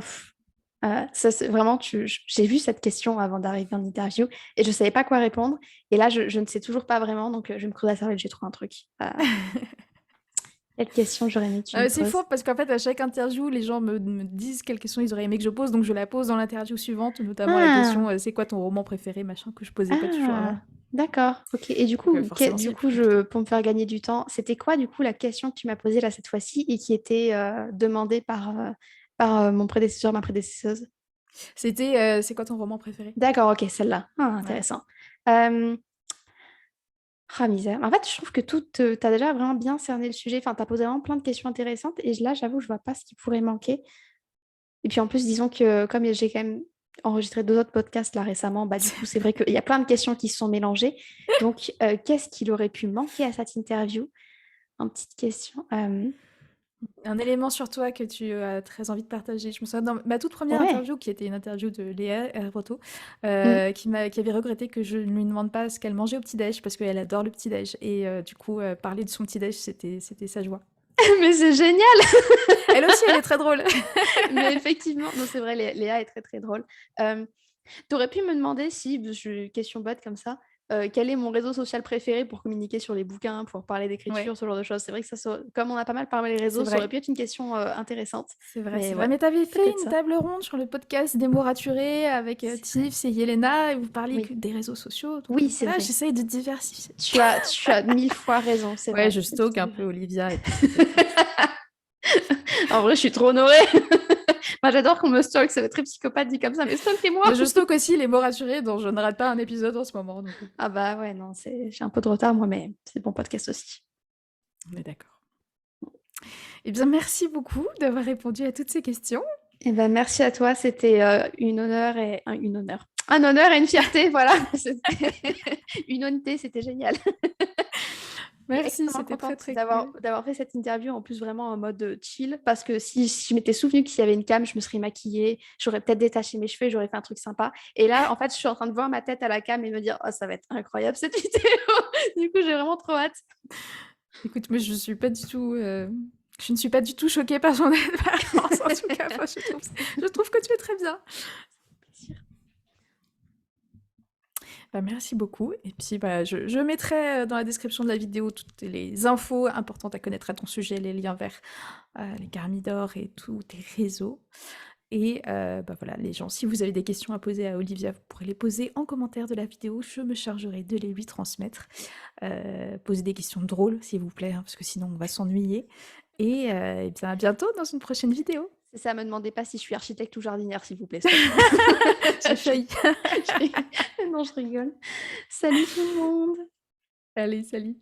ça, c'est vraiment, j'ai vu cette question avant d'arriver en interview et je savais pas quoi répondre. Et là, je ne sais toujours pas vraiment. Donc, je vais me creuser la cervelle, j'ai trouvé un truc. Quelle question j'aurais aimé que tu me C'est poses? faux parce qu'en fait à chaque interview les gens me disent quelle question ils auraient aimé que je pose, donc je la pose dans l'interview suivante, notamment la Ah, question c'est quoi ton roman préféré, machin, que je posais pas toujours avant. ah, d'accord. Ok. Et du Donc coup, forcément c'est plus compliqué. pour me faire gagner du temps, c'était quoi, du coup, la question que tu m'as posée là cette fois-ci et qui était demandée par mon prédécesseur, ma prédécesseuse? C'était c'est quoi ton roman préféré? D'accord, ok, celle-là. Ah, Voilà. intéressant. Euh, Ah, misère. En fait, je trouve que tu as déjà vraiment bien cerné le sujet. Enfin, tu as posé vraiment plein de questions intéressantes. Et là, j'avoue, je vois pas ce qui pourrait manquer. Et puis en plus, disons que comme j'ai quand même enregistré deux autres podcasts là récemment, bah, du coup, c'est vrai qu'il y a plein de questions qui se sont mélangées. Donc, qu'est-ce qu'il aurait pu manquer à cette interview? En petite question. Un élément sur toi que tu as très envie de partager. Je me souviens dans ma toute première Ouais. interview, qui était une interview de Léa Herboto, Mm. qui avait regretté que je ne lui demande pas ce qu'elle mangeait au petit-déj, parce qu'elle adore le petit-déj. Et du coup, parler de son petit-déj, c'était sa joie. Mais c'est génial! Elle aussi, elle est très drôle. Mais effectivement, non, c'est vrai, Léa est très très drôle. Tu aurais pu me demander si, question bête comme ça, quel est mon réseau social préféré pour communiquer sur les bouquins, pour parler Ouais, d'écriture, ce genre de choses. C'est vrai que comme on a pas mal parlé les c'est réseaux, ça aurait vrai. pu être une question intéressante. C'est vrai, Mais c'est vrai. ouais, Mais t'avais fait peut-être une ça. table ronde sur le podcast des mots raturés avec C'est vrai. Tiff et Yelena, et vous parliez que Oui, des réseaux sociaux. Donc oui, c'est voilà, vrai. j'essaye de diversifier. Tu as mille fois raison, c'est Ouais, vrai. je C'est stocke tout à un fait peu vrai. Olivia, et puis ça fait plaisir. En vrai, je suis trop honorée. Moi, j'adore qu'on me stalk, c'est très psychopathe dit comme ça, mais stalkez-moi! Mais je stocke aussi les mots rassurés dont je ne rate pas un épisode en ce moment, donc Ah bah ouais, non, j'ai un peu de retard, moi, mais c'est bon podcast aussi. on est d'accord. Eh bien, merci beaucoup d'avoir répondu à toutes ces questions. Eh ben, merci à toi, c'était une honneur et une honneur. Un honneur et une fierté, voilà. Une honnêteté, c'était génial. Merci, Extrêmement c'était très contente très d'avoir cool. fait cette interview en plus vraiment en mode chill parce que si je m'étais souvenu qu'il y avait une cam, je me serais maquillée, j'aurais peut-être détaché mes cheveux, j'aurais fait un truc sympa. Et là, en fait, je suis en train de voir ma tête à la cam et me dire, oh, ça va être incroyable cette vidéo. Du coup, j'ai vraiment trop hâte. Écoute, moi je ne suis pas du tout choquée par son apparence en tout cas. Enfin, je trouve que tu es très bien. Bah, merci beaucoup. Et puis, bah, je mettrai dans la description de la vidéo toutes les infos importantes à connaître à ton sujet, les liens vers les Garmidor et tous tes réseaux. Et bah voilà, les gens, si vous avez des questions à poser à Olivia, vous pourrez les poser en commentaire de la vidéo. Je me chargerai de les lui transmettre. Posez des questions drôles, s'il vous plaît, hein, parce que sinon on va s'ennuyer. Et bien à bientôt dans une prochaine vidéo. C'est ça, me demandez pas si je suis architecte ou jardinière, s'il vous plaît. Stop. J'ai failli. Non, je rigole. Salut tout le monde. Allez, salut.